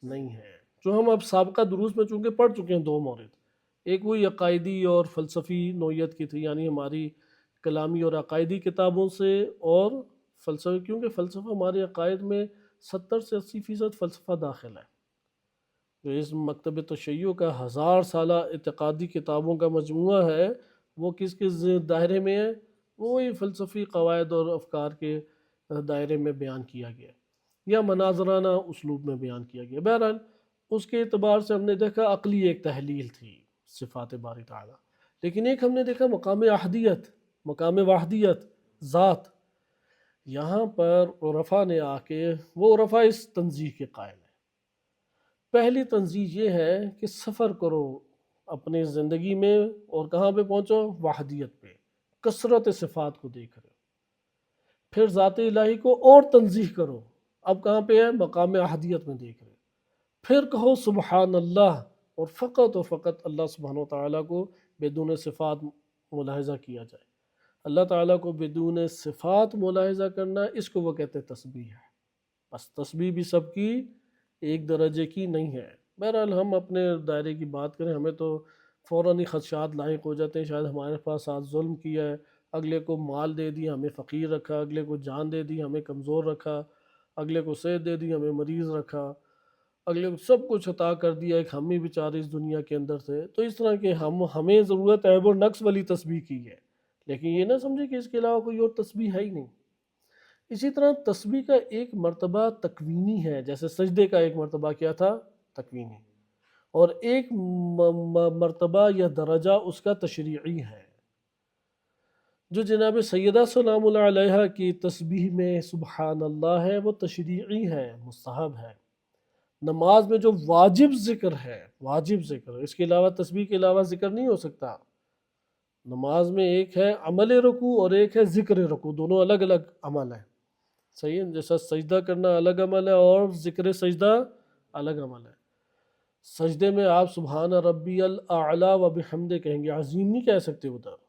نہیں ہے، جو ہم اب سابقہ دروس میں چونکہ پڑھ چکے ہیں دو مورد، ایک وہی عقائدی اور فلسفی نوعیت کی تھی، یعنی ہماری کلامی اور عقائدی کتابوں سے، اور فلسفہ، کیونکہ فلسفہ ہمارے عقائد میں 70 سے 80% فلسفہ داخل ہے، جو اس مکتب تشیع کا 1000 سالہ اعتقادی کتابوں کا مجموعہ ہے، وہ کس کس دائرے میں ہے، وہی فلسفی قواعد اور افکار کے دائرے میں بیان کیا گیا یا مناظرانہ اسلوب میں بیان کیا گیا۔ بہرحال اس کے اعتبار سے ہم نے دیکھا عقلی ایک تحلیل تھی صفات باری تعالیٰ، لیکن ایک ہم نے دیکھا مقام احدیت، مقام وحدیت ذات، یہاں پر عرفا نے آ کے، وہ عرفا اس تنزیہ کے قائل ہے۔ پہلی تنزیہ یہ ہے کہ سفر کرو اپنی زندگی میں اور کہاں پہ پہنچو، وحدیت پہ، کثرت صفات کو دیکھ رہے ہو، پھر ذات الہی کو اور تنزیہ کرو، اب کہاں پہ ہے، مقام احدیت میں دیکھ رہے ہو، پھر کہو سبحان اللہ، اور فقط اللہ سبحانہ و تعالیٰ کو بدون صفات ملاحظہ کیا جائے، اللہ تعالیٰ کو بدون صفات ملاحظہ کرنا، اس کو وہ کہتے ہیں تسبیح ہے۔ بس تسبیح بھی سب کی ایک درجے کی نہیں ہے۔ بہرحال ہم اپنے دائرے کی بات کریں، ہمیں تو فوراً ہی خدشات لاحق ہو جاتے ہیں، شاید ہمارے پاس آج ظلم کیا ہے، اگلے کو مال دے دیا ہمیں فقیر رکھا، اگلے کو جان دے دی ہمیں کمزور رکھا، اگلے کو صحت دے دی ہمیں مریض رکھا، اگلے کو سب کچھ عطا کر دیا، ایک ہم ہی بیچارے اس دنیا کے اندر سے۔ تو اس طرح کہ ہمیں ضرورت عیب و نقص والی تسبیح کی ہے، لیکن یہ نہ سمجھے کہ اس کے علاوہ کوئی اور تسبیح ہے ہی نہیں۔ اسی طرح تسبیح کا ایک مرتبہ تکوینی ہے، جیسے سجدے کا ایک مرتبہ کیا تھا؟ تکوینی، اور ایک مرتبہ یا درجہ اس کا تشریعی ہے۔ جو جناب سیدہ سلام اللہ علیہ کی تسبیح میں سبحان اللہ ہے وہ تشریعی ہے، مستحب ہے۔ نماز میں جو واجب ذکر ہے، واجب ذکر، اس کے علاوہ تسبیح کے علاوہ ذکر نہیں ہو سکتا۔ نماز میں ایک ہے عمل رکوع اور ایک ہے ذکر رکوع، دونوں الگ الگ عمل ہیں، صحیح ہے؟ جیسا سجدہ کرنا الگ عمل ہے اور ذکر سجدہ الگ عمل ہے۔ سجدے میں آپ سبحان ربی الاعلیٰ و بحمدہ کہیں گے، عظیم نہیں کہہ سکتے۔ ادھر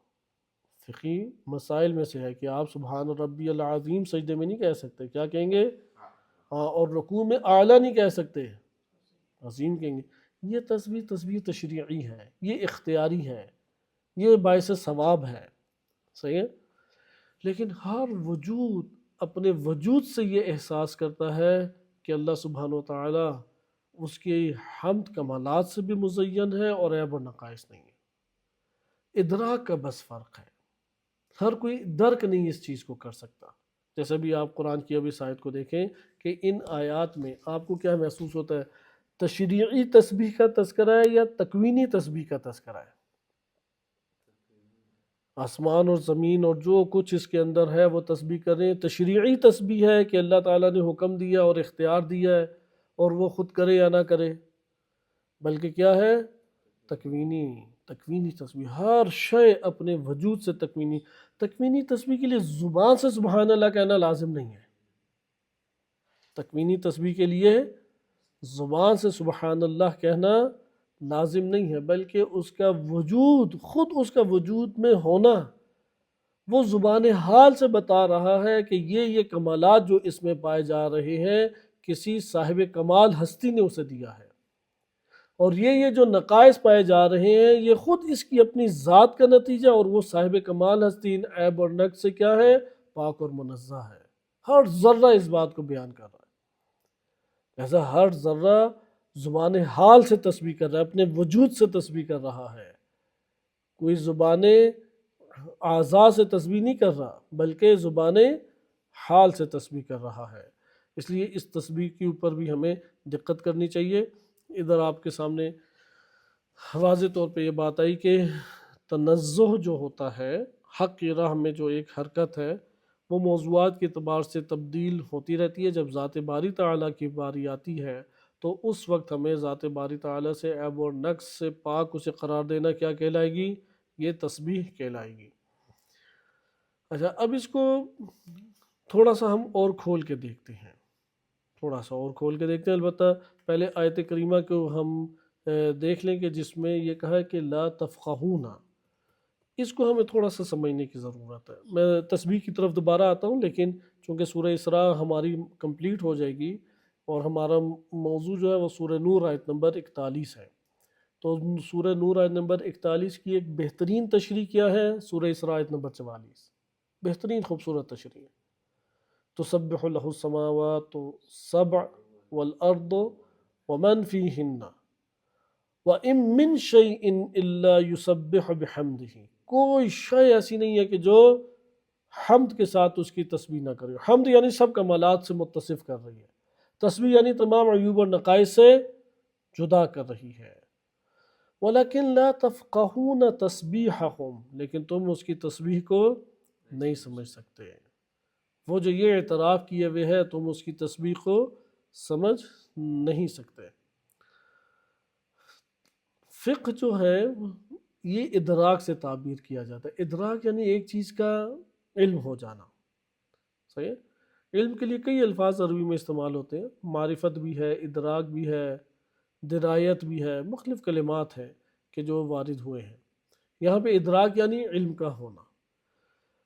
فقہی مسائل میں سے ہے کہ آپ سبحان ربی العظیم سجدے میں نہیں کہہ سکتے، کیا کہیں گے؟ ہاں، اور رکوع میں اعلیٰ نہیں کہہ سکتے، عظیم کہیں گے۔ یہ تسبیح تشریعی ہے، یہ اختیاری ہے، یہ باعث ثواب ہے، صحیح ہے؟ لیکن ہر وجود اپنے وجود سے یہ احساس کرتا ہے کہ اللہ سبحانہ و تعالیٰ اس کی حمد کمالات سے بھی مزین ہے اور عیب و نقائص نہیں ہے۔ ادراک کا بس فرق ہے، ہر کوئی درک نہیں اس چیز کو کر سکتا۔ جیسے بھی آپ قرآن کی اب اس آیت کو دیکھیں کہ ان آیات میں آپ کو کیا محسوس ہوتا ہے؟ تشریعی تسبیح کا تذکرہ ہے یا تکوینی تسبیح کا تذکرہ ہے؟ آسمان اور زمین اور جو کچھ اس کے اندر ہے وہ تسبیح کریں، تشریعی تسبیح ہے کہ اللہ تعالیٰ نے حکم دیا اور اختیار دیا ہے اور وہ خود کرے یا نہ کرے، بلکہ کیا ہے؟ تکوینی تسبیح، ہر شے اپنے وجود سے تکوینی تسبیح کے لیے زبان سے سبحان اللہ کہنا لازم نہیں ہے۔ تکوینی تسبیح کے لیے زبان سے سبحان اللہ کہنا لازم نہیں ہے، بلکہ اس کا وجود، خود اس کا وجود میں ہونا، وہ زبان حال سے بتا رہا ہے کہ یہ کمالات جو اس میں پائے جا رہے ہیں کسی صاحب کمال ہستی نے اسے دیا ہے، اور یہ جو نقائص پائے جا رہے ہیں یہ خود اس کی اپنی ذات کا نتیجہ، اور وہ صاحب کمال ہستی ان عیب اور نقص سے کیا ہے؟ پاک اور منزہ ہے۔ ہر ذرہ اس بات کو بیان کر رہا ہے، ایسا ہر ذرہ زبان حال سے تسبیح کر رہا ہے، اپنے وجود سے تسبیح کر رہا ہے۔ کوئی زبان اعضاء سے تسبیح نہیں کر رہا بلکہ زبان حال سے تسبیح کر رہا ہے۔ اس لیے اس تسبیح کے اوپر بھی ہمیں دقت کرنی چاہیے۔ ادھر آپ کے سامنے واضح طور پہ یہ بات آئی کہ تنزہ جو ہوتا ہے، حق کی راہ میں جو ایک حرکت ہے، وہ موضوعات کے اعتبار سے تبدیل ہوتی رہتی ہے۔ جب ذات باری تعالیٰ کی باری آتی ہے تو اس وقت ہمیں ذات باری تعالیٰ سے عیب اور نقص سے پاک اسے قرار دینا کیا کہلائے گی؟ یہ تسبیح کہلائے گی۔ اچھا، اب اس کو تھوڑا سا ہم اور کھول کے دیکھتے ہیں، البتہ پہلے آیت کریمہ کو ہم دیکھ لیں کہ جس میں یہ کہا ہے کہ لا تفقہون، اس کو ہمیں تھوڑا سا سمجھنے کی ضرورت ہے۔ میں تسبیح کی طرف دوبارہ آتا ہوں، لیکن چونکہ سورہ اسراء ہماری کمپلیٹ ہو جائے گی اور ہمارا موضوع جو ہے وہ سورہ نور آیت نمبر 41 ہے، تو سورہ نور آیت نمبر 41 کی ایک بہترین تشریح کیا ہے؟ سورہ اسراء آیت نمبر 44، بہترین خوبصورت تشریح ہے۔ تسبح له السماوات السبع والارض ومن فیہن وَإِن مِّن شَيْءٍ إِلَّا يُسَبِّحُ بِحَمْدِهِ، کوئی شے ایسی نہیں ہے کہ جو حمد کے ساتھ اس کی تسبیح نہ کرے۔ حمد یعنی سب کمالات سے متصف کر رہی ہے، تسبیح یعنی تمام عیوب اور نقائص سے جدا کر رہی ہے۔ وَلَكِن لَا تَفْقَهُونَ تَسْبِيحَهُمْ، لیکن تم اس کی تسبیح کو نہیں سمجھ سکتے۔ وہ جو یہ اعتراف کیے ہوئے ہے تم اس کی تسبیح کو سمجھ نہیں سکتے۔ فقہ جو ہے یہ ادراک سے تعبیر کیا جاتا ہے۔ ادراک یعنی ایک چیز کا علم ہو جانا، صحیح ہے؟ علم کے لیے کئی الفاظ عربی میں استعمال ہوتے ہیں، معرفت بھی ہے، ادراک بھی ہے، درایت بھی ہے، مختلف کلمات ہیں کہ جو وارد ہوئے ہیں۔ یہاں پہ ادراک یعنی علم کا ہونا۔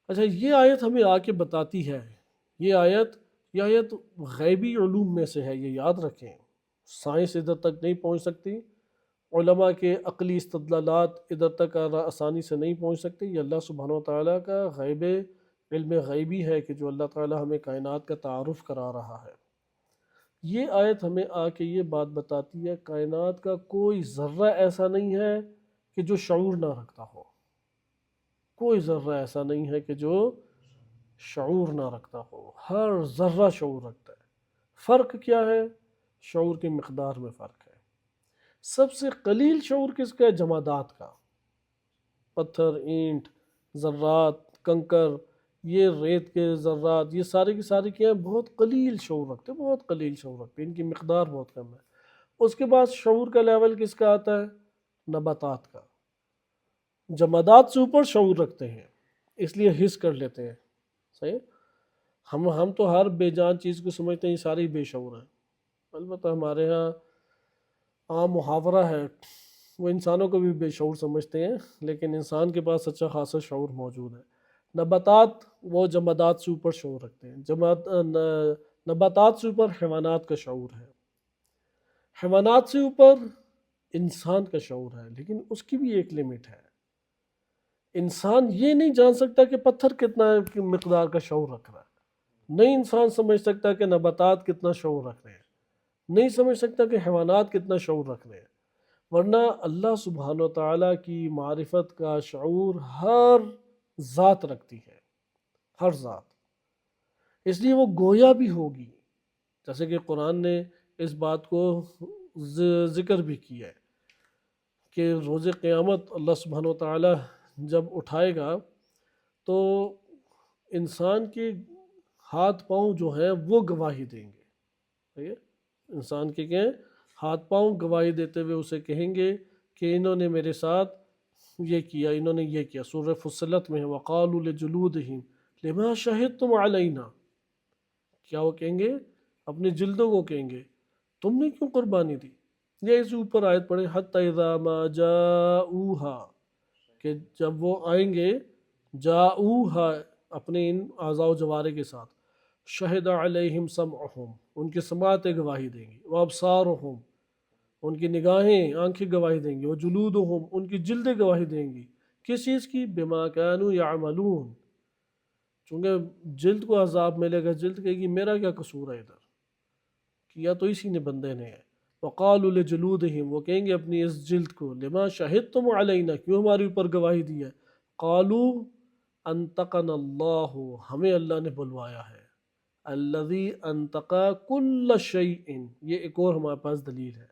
اچھا، یہ آیت ہمیں آ کے بتاتی ہے، یہ آیت غیبی علوم میں سے ہے، یہ یاد رکھیں۔ سائنس ادھر تک نہیں پہنچ سکتی، علماء کے عقلی استدلالات ادھر تک آسانی سے نہیں پہنچ سکتے۔ یہ اللہ سبحانہ و تعالیٰ کا علم غیبی ہے کہ جو اللہ تعالیٰ ہمیں کائنات کا تعارف کرا رہا ہے۔ یہ آیت ہمیں آ کے یہ بات بتاتی ہے کائنات کا کوئی ذرہ ایسا نہیں ہے کہ جو شعور نہ رکھتا ہو، کوئی ذرہ ایسا نہیں ہے کہ جو شعور نہ رکھتا ہو، ہر ذرہ شعور رکھتا ہے۔ فرق کیا ہے؟ شعور کی مقدار میں فرق ہے۔ سب سے قلیل شعور کس کا ہے؟ جمادات کا، پتھر، اینٹ، ذرات، کنکر، یہ ریت کے ذرات، یہ سارے کی سارے کیا ہیں؟ بہت قلیل شعور رکھتے ہیں، بہت قلیل شعور رکھتے ہیں، ان کی مقدار بہت کم ہے۔ اس کے بعد شعور کا لیول کس کا آتا ہے؟ نباتات کا۔ جمادات سے اوپر شعور رکھتے ہیں، اس لیے حس کر لیتے ہیں، صحیح؟ ہم تو ہر بے جان چیز کو سمجھتے ہیں یہ ساری بے شعور ہیں۔ البتہ ہمارے ہاں عام محاورہ ہے، وہ انسانوں کو بھی بے شعور سمجھتے ہیں، لیکن انسان کے پاس اچھا خاصا شعور موجود ہے۔ نباتات وہ جمادات سے اوپر شعور رکھتے ہیں، نباتات سے اوپر حیوانات کا شعور ہے، حیوانات سے اوپر انسان کا شعور ہے، لیکن اس کی بھی ایک لمٹ ہے۔ انسان یہ نہیں جان سکتا کہ پتھر کتنا مقدار کا شعور رکھ رہا ہے، نہیں انسان سمجھ سکتا کہ نباتات کتنا شعور رکھ رہے ہیں، نہیں سمجھ سکتا کہ حیوانات کتنا شعور رکھ رہے ہیں، ورنہ اللہ سبحانہ و تعالیٰ کی معرفت کا شعور ہر ذات رکھتی ہے، ہر ذات، اس لیے وہ گویا بھی ہوگی، جیسے کہ قرآن نے اس بات کو ذکر بھی کیا ہے کہ روز قیامت اللہ سبحانہ و تعالیٰ جب اٹھائے گا تو انسان کے ہاتھ پاؤں جو ہیں وہ گواہی دیں گے، ٹھیک ہے؟ انسان کے کیا ہیں؟ ہاتھ پاؤں گواہی دیتے ہوئے اسے کہیں گے کہ انہوں نے میرے ساتھ یہ کیا، انہوں نے یہ کیا۔ سورہ فصلت میں ہے وَقَالُوا لِجُلُودِهِمْ لِمَا شَهِدتُّمْ عَلَيْنَا، کیا وہ کہیں گے؟ اپنے جلدوں کو کہیں گے تم نے کیوں قربانی دی؟ یہ اس اوپر آیت پڑھے حَتَّى إِذَا مَا جَاءُوهَا، کہ جب وہ آئیں گے جاؤوها اپنے ان اعضاء و جوارے کے ساتھ، شہد علیہم سمعہم، ان کی سماعتیں گواہی دیں گی، وابصارہم، ان کی نگاہیں آنکھیں گواہی دیں گی، وجلودہم، ان کی جلدیں گواہی دیں گی، کس چیز کی؟ بما كانوا يعملون، چونکہ جلد کو عذاب ملے گا، جلد کہے گی میرا کیا قصور ہے ادھر، کیا تو اسی نے بندے نے ہے۔ وقالوا لجلودہم، وہ کہیں گے اپنی اس جلد کو، لما شہدتم علینا، کیوں ہمارے اوپر گواہی دی ہے؟ قالوا انطقنا اللہ، ہمیں اللہ نے بلوایا ہے، الذی انطق کل شیء، یہ ایک اور ہمارے پاس دلیل ہے،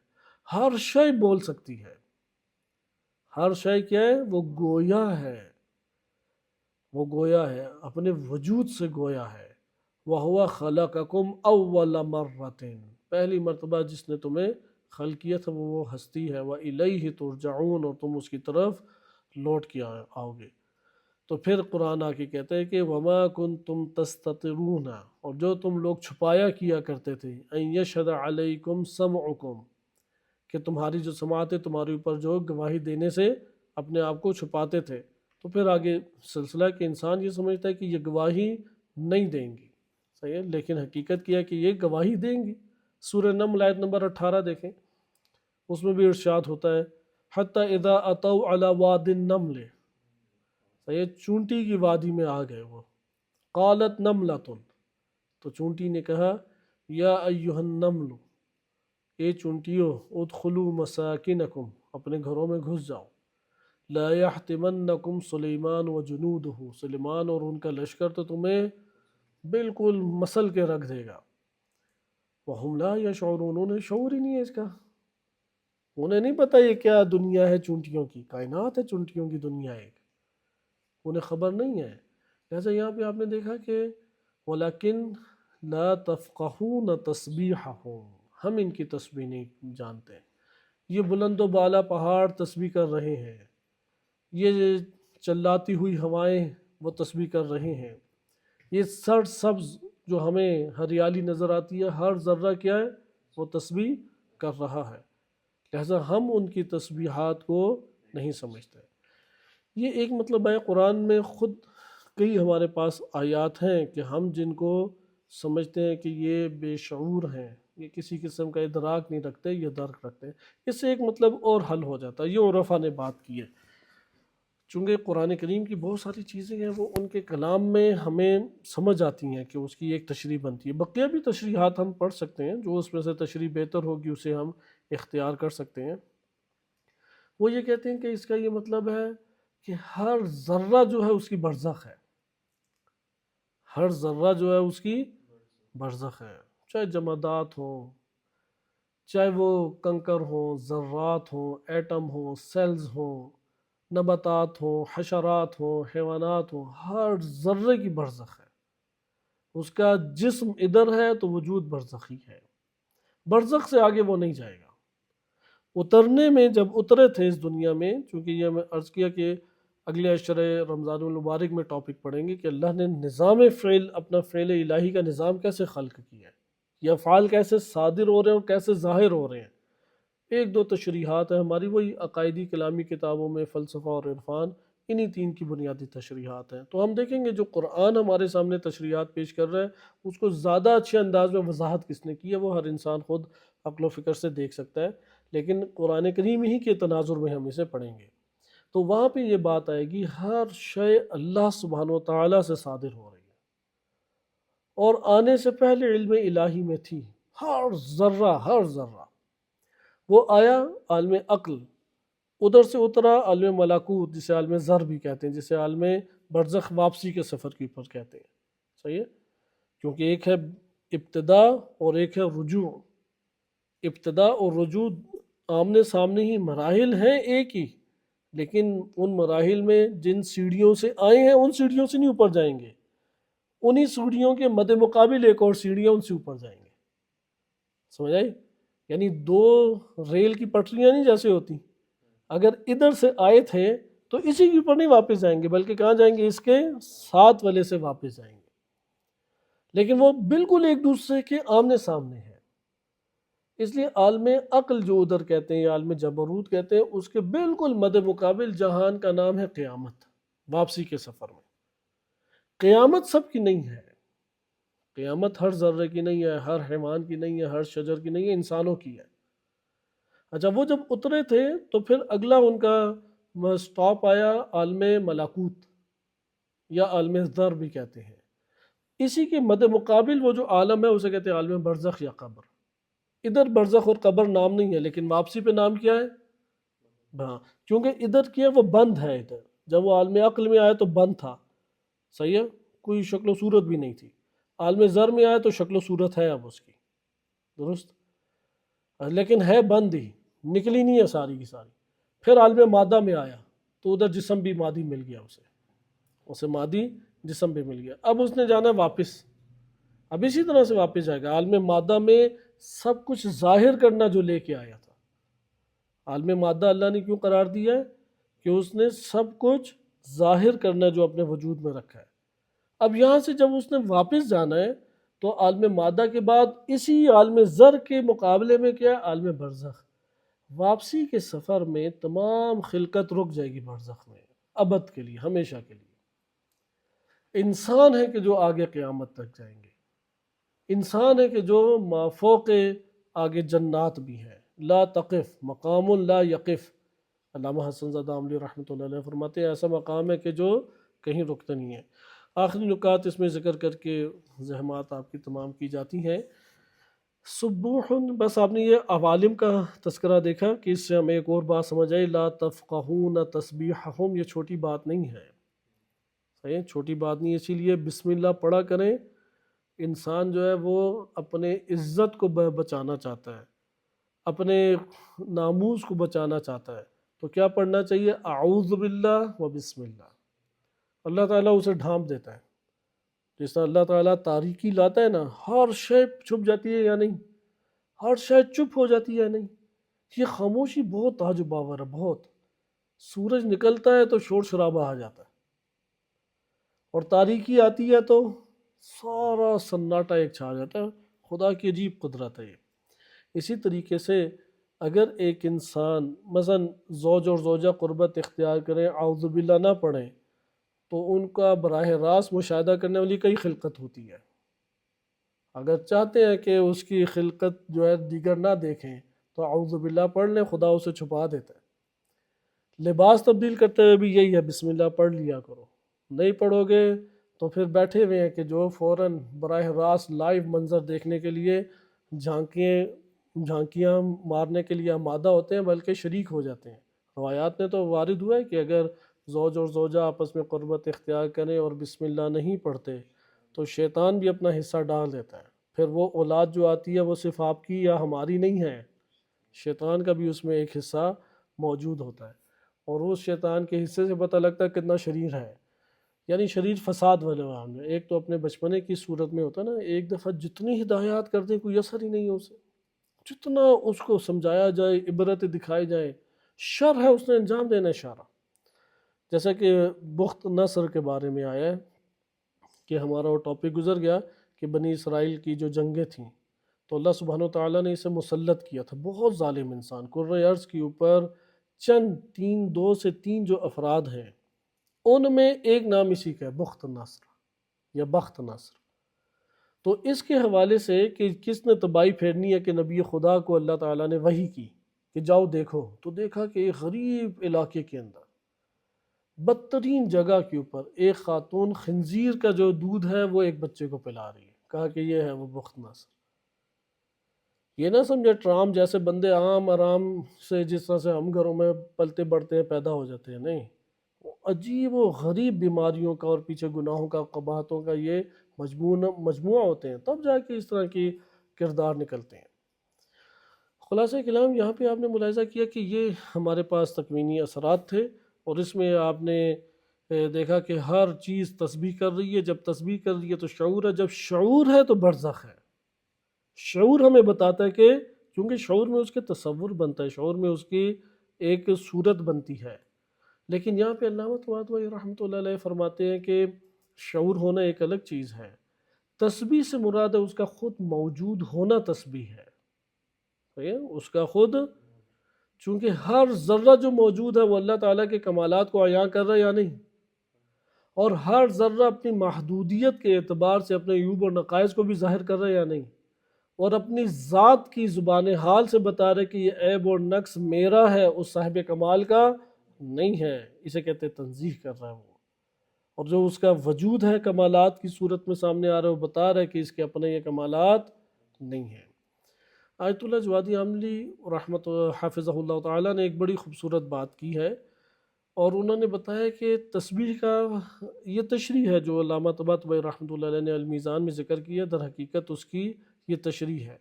ہر شے بول سکتی ہے، ہر شے کیا ہے؟ وہ گویا ہے، وہ گویا ہے، اپنے وجود سے گویا ہے۔ وَهُوَ خَلَقَكُمْ أَوَّلَ مَرَّةٍ، پہلی مرتبہ جس نے تمہیں خلق کیا تھا وہ ہستی ہے، وَإِلَيْهِ تُرْجَعُونَ، اور تم اس کی طرف لوٹ کے آؤ گے۔ تو پھر قرآن آ کے کہتے ہیں کہ وَمَا كُنْتُمْ تَسْتَتِرُونَ، اور جو تم لوگ چھپایا کیا کرتے تھے، أَن يَشْهَدَ عَلَيْكُمْ سَمْعُكُمْ، کہ تمہاری جو سماعتیں تمہارے اوپر جو گواہی دینے سے اپنے آپ کو چھپاتے تھے۔ تو پھر آگے سلسلہ کہ انسان یہ سمجھتا ہے کہ یہ گواہی نہیں دیں گی، صحیح ہے، لیکن حقیقت کیا ہے کہ یہ گواہی دیں گی۔ سورہ نمل آیت نمبر 18 دیکھیں، اس میں بھی ارشاد ہوتا ہے حَتَّى إِذَا أَتَوْا عَلَى وَادِ النَّمْلِ، صحیح ہے، چونٹی کی وادی میں آ گئے وہ، قالت نملۃ، تو چونٹی نے کہا یا ایھا النمل، اے چونٹیو، ادخلوا مساکنکم، اپنے گھروں میں گھس جاؤ، لا یحطمنکم سلیمان وجنودہ، سلیمان اور ان کا لشکر تو تمہیں بالکل مسل کے رکھ دے گا، وہم لا یشعرون، انہیں شعور ہی نہیں ہے اس کا، انہیں نہیں پتہ یہ کیا دنیا ہے چونٹیوں کی، کائنات ہے چونٹیوں کی دنیا ایک، انہیں خبر نہیں ہے۔ لہٰذا یہاں پہ آپ نے دیکھا کہ ولیکن لا تفقہون تسبیحہم، ہم ان کی تسبیح نہیں جانتے، یہ بلند و بالا پہاڑ تسبیح کر رہے ہیں، یہ چلاتی ہوئی ہوائیں وہ تسبیح کر رہے ہیں، یہ سر سبز جو ہمیں ہریالی نظر آتی ہے ہر ذرہ کیا ہے؟ وہ تسبیح کر رہا ہے، لہذا ہم ان کی تسبیحات کو نہیں سمجھتے۔ یہ ایک مطلب ہے قرآن میں خود کئی ہمارے پاس آیات ہیں کہ ہم جن کو سمجھتے ہیں کہ یہ بے شعور ہیں، یہ کسی قسم کا ادراک نہیں رکھتے، یہ درک رکھتے ہیں، اس سے ایک مطلب اور حل ہو جاتا ہے۔ یہ عرفا نے بات کی ہے، چونکہ قرآن کریم کی بہت ساری چیزیں ہیں وہ ان کے کلام میں ہمیں سمجھ آتی ہیں کہ اس کی ایک تشریح بنتی ہے، بقیہ بھی تشریحات ہم پڑھ سکتے ہیں، جو اس میں سے تشریح بہتر ہوگی اسے ہم اختیار کر سکتے ہیں۔ وہ یہ کہتے ہیں کہ اس کا یہ مطلب ہے کہ ہر ذرہ جو ہے اس کی برزخ ہے، ہر ذرہ جو ہے اس کی برزخ ہے، چاہے جمادات ہوں، چاہے وہ کنکر ہوں، ذرات ہوں، ایٹم ہوں، سیلز ہوں، نباتات ہوں، حشرات ہوں، حیوانات ہوں، ہر ذرے کی برزخ ہے۔ اس کا جسم ادھر ہے تو وجود برزخی ہے، برزخ سے آگے وہ نہیں جائے گا۔ اترنے میں جب اترے تھے اس دنیا میں، چونکہ یہ میں عرض کیا کہ اگلے عشرے رمضان المبارک میں ٹاپک پڑھیں گے کہ اللہ نے نظام فعل، اپنا فعل الہی کا نظام کیسے خلق کیا ہے، یہ افعال کیسے صادر ہو رہے ہیں اور کیسے ظاہر ہو رہے ہیں۔ ایک دو تشریحات ہیں ہماری، وہی عقائدی کلامی کتابوں میں، فلسفہ اور عرفان، انہی تین کی بنیادی تشریحات ہیں۔ تو ہم دیکھیں گے جو قرآن ہمارے سامنے تشریحات پیش کر رہا ہے، اس کو زیادہ اچھے انداز میں وضاحت کس نے کی ہے، وہ ہر انسان خود عقل و فکر سے دیکھ سکتا ہے، لیکن قرآن کریم ہی کے تناظر میں ہم اسے پڑھیں گے تو وہاں پہ یہ بات آئے گی ہر شے اللہ سبحانہ و تعالیٰ سے صادر ہو رہی ہے، اور آنے سے پہلے علم الہی میں تھی، ہر ذرہ وہ آیا عالم عقل، ادھر سے اترا عالم ملکوت جسے عالم ذر بھی کہتے ہیں، جسے عالم برزخ واپسی کے سفر کے اوپر کہتے ہیں، صحیح ہے؟ کیونکہ ایک ہے ابتدا اور ایک ہے رجوع، ابتدا اور رجوع آمنے سامنے ہی مراحل ہیں ایک ہی، لیکن ان مراحل میں جن سیڑھیوں سے آئے ہیں ان سیڑھیوں سے نہیں اوپر جائیں گے، انہی سیڑھیوں کے مد مقابل ایک اور سیڑھیاں ان سے اوپر جائیں گے، سمجھ آئی؟ یعنی دو ریل کی پٹریاں نہیں جیسے ہوتی، اگر ادھر سے آئے تھے تو اسی کے اوپر نہیں واپس جائیں گے، بلکہ کہاں جائیں گے؟ اس کے ساتھ والے سے واپس جائیں گے، لیکن وہ بالکل ایک دوسرے کے آمنے سامنے ہے۔ اس لیے عالم عقل جو ادھر کہتے ہیں یا عالم جبروت کہتے ہیں، اس کے بالکل مد مقابل جہان کا نام ہے قیامت، واپسی کے سفر میں۔ قیامت سب کی نہیں ہے، قیامت ہر ذرے کی نہیں ہے، ہر حیوان کی نہیں ہے، ہر شجر کی نہیں ہے، انسانوں کی ہے۔ اچھا، وہ جب اترے تھے تو پھر اگلا ان کا سٹاپ آیا عالم ملکوت یا عالم ذر بھی کہتے ہیں، اسی کے مد مقابل وہ جو عالم ہے اسے کہتے ہیں عالم برزخ یا قبر۔ ادھر برزخ اور قبر نام نہیں ہے، لیکن واپسی پہ نام کیا ہے؟ ہاں، کیونکہ ادھر کیا وہ بند ہے، ادھر جب وہ عالم عقل میں آیا تو بند تھا، صحیح ہے، کوئی شکل و صورت بھی نہیں تھی۔ عالم ذر میں آیا تو شکل و صورت ہے اب اس کی، درست، لیکن ہے بند ہی، نکلی نہیں ہے ساری کی ساری۔ پھر عالم مادہ میں آیا تو ادھر جسم بھی مادی مل گیا، اسے مادی جسم بھی مل گیا، اب اس نے جانا ہے واپس، اب اسی طرح سے واپس جائے گا۔ عالم مادہ میں سب کچھ ظاہر کرنا جو لے کے آیا تھا، عالم مادہ اللہ نے کیوں قرار دیا ہے؟ کہ اس نے سب کچھ ظاہر کرنا جو اپنے وجود میں رکھا ہے۔ اب یہاں سے جب اس نے واپس جانا ہے تو عالم مادہ کے بعد اسی عالم ذر کے مقابلے میں کیا ہے؟ عالم برزخ۔ واپسی کے سفر میں تمام خلقت رک جائے گی برزخ میں، ابد کے لیے، ہمیشہ کے لیے۔ انسان ہے کہ جو آگے قیامت تک جائیں گے، انسان ہے کہ جو مافوق آگے جنات بھی ہیں۔ لا تقف مقام لا یقف، علامہ حسن زادہ عاملی رحمۃ اللہ علیہ فرماتے ہیں ایسا مقام ہے کہ جو کہیں رکتا نہیں ہے۔ آخری نکات اس میں ذکر کر کے زحمات آپ کی تمام کی جاتی ہیں۔ سبوح، بس آپ نے یہ عوالم کا تذکرہ دیکھا کہ اس سے ہمیں ایک اور بات سمجھ آئی، لا تفقہون تسبیحہم، یہ چھوٹی بات نہیں ہے، صحیح، چھوٹی بات نہیں ہے، اسی لیے بسم اللہ پڑھا کریں۔ انسان جو ہے وہ اپنے عزت کو بچانا چاہتا ہے، اپنے ناموس کو بچانا چاہتا ہے، تو کیا پڑھنا چاہیے؟ اعوذ باللہ و بسم اللہ۔ اللہ تعالیٰ اسے ڈھانپ دیتا ہے، جس طرح اللہ تعالیٰ تاریکی لاتا ہے نا، ہر شے چھپ جاتی ہے یا نہیں، ہر شے چپ ہو جاتی ہے یا نہیں۔ یہ خاموشی بہت تعجب آور ہے، بہت۔ سورج نکلتا ہے تو شور شرابہ آ جاتا ہے، اور تاریکی آتی ہے تو سارا سناٹا ایک چھا جاتا ہے۔ خدا کی عجیب قدرت ہے یہ۔ اسی طریقے سے اگر ایک انسان مثلا زوج اور زوجہ قربت اختیار کریں، اعوذ باللہ نہ پڑھیں، تو ان کا براہ راست مشاہدہ کرنے والی کئی خلقت ہوتی ہے۔ اگر چاہتے ہیں کہ اس کی خلقت جو ہے دیگر نہ دیکھیں تو اعوذ باللہ پڑھ لیں، خدا اسے چھپا دیتا ہے۔ لباس تبدیل کرتے ہوئے بھی یہی ہے، بسم اللہ پڑھ لیا کرو۔ نہیں پڑھو گے تو پھر بیٹھے ہوئے ہیں کہ جو فوراً براہ راست لائیو منظر دیکھنے کے لیے جھانکیاں مارنے کے لیے آمادہ ہوتے ہیں، بلکہ شریک ہو جاتے ہیں۔ روایات میں تو وارد ہوا ہے کہ اگر زوج اور زوجہ آپس میں قربت اختیار کریں اور بسم اللہ نہیں پڑھتے تو شیطان بھی اپنا حصہ ڈال دیتا ہے، پھر وہ اولاد جو آتی ہے وہ صرف آپ کی یا ہماری نہیں ہے، شیطان کا بھی اس میں ایک حصہ موجود ہوتا ہے، اور اس شیطان کے حصے سے پتہ لگتا ہے کتنا شریر ہے، یعنی شریر فساد والے عام میں۔ ایک تو اپنے بچپنے کی صورت میں ہوتا ہے نا، ایک دفعہ جتنی ہدایات کر دیں کوئی اثر ہی نہیں ہے اسے، جتنا اس کو سمجھایا جائے، عبرتیں دکھائی جائیں، شر ہے اس نے انجام دینا اشارہ۔ جیسا کہ بخت نصر کے بارے میں آیا ہے کہ ہمارا وہ ٹاپک گزر گیا کہ بنی اسرائیل کی جو جنگیں تھیں تو اللہ سبحانہ وتعالیٰ نے اسے مسلط کیا تھا، بہت ظالم انسان، کرۂ ارض کے اوپر چند دو سے تین جو افراد ہیں ان میں ایک نام اسی کا ہے، بخت نصر یا بخت نصر۔ تو اس کے حوالے سے کہ کس نے تباہی پھیرنی ہے کہ نبی خدا کو اللہ تعالیٰ نے وحی کی کہ جاؤ دیکھو، تو دیکھا کہ ایک غریب علاقے کے اندر بدترین جگہ کے اوپر ایک خاتون خنزیر کا جو دودھ ہے وہ ایک بچے کو پلا رہی ہے، کہا کہ یہ ہے وہ بخت نصر۔ یہ نہ سمجھے ٹرام جیسے بندے عام آرام سے جس طرح سے ہم گھروں میں پلتے بڑھتے ہیں پیدا ہو جاتے ہیں، نہیں، وہ عجیب و غریب بیماریوں کا اور پیچھے گناہوں کا، قباحتوں کا یہ مجموعہ ہوتے ہیں، تب جا کے اس طرح کی کردار نکلتے ہیں۔ خلاصہ کلام یہاں پہ آپ نے ملاحظہ کیا کہ یہ ہمارے پاس تکوینی اثرات تھے، اور اس میں آپ نے دیکھا کہ ہر چیز تسبیح کر رہی ہے، جب تسبیح کر رہی ہے تو شعور ہے، جب شعور ہے تو برزخ ہے۔ شعور ہمیں بتاتا ہے کہ کیونکہ شعور میں اس کے تصور بنتا ہے، شعور میں اس کی ایک صورت بنتی ہے، لیکن یہاں پہ علامہ طباطبائی رحمۃ اللہ علیہ فرماتے ہیں کہ شعور ہونا ایک الگ چیز ہے، تسبیح سے مراد ہے اس کا خود موجود ہونا تسبیح ہے، اس کا خود، چونکہ ہر ذرہ جو موجود ہے وہ اللہ تعالیٰ کے کمالات کو عیاں کر رہا ہے یا نہیں، اور ہر ذرہ اپنی محدودیت کے اعتبار سے اپنے عیوب اور نقائص کو بھی ظاہر کر رہا ہے یا نہیں، اور اپنی ذات کی زبان حال سے بتا رہے کہ یہ عیب اور نقص میرا ہے، اس صاحب کمال کا نہیں ہے، اسے کہتے ہیں تنزیہ کر رہا ہے وہ، اور جو اس کا وجود ہے کمالات کی صورت میں سامنے آ رہا ہے وہ بتا رہا ہے کہ اس کے اپنے یہ کمالات نہیں ہیں۔ آیت اللہ جوادی عاملی رحمت حافظہ اللہ تعالیٰ نے ایک بڑی خوبصورت بات کی ہے، اور انہوں نے بتایا کہ تسبیح کا یہ تشریح ہے جو علامہ طباطبائی رحمۃ اللہ علیہ نے المیزان میں ذکر کی ہے، در حقیقت اس کی یہ تشریح ہے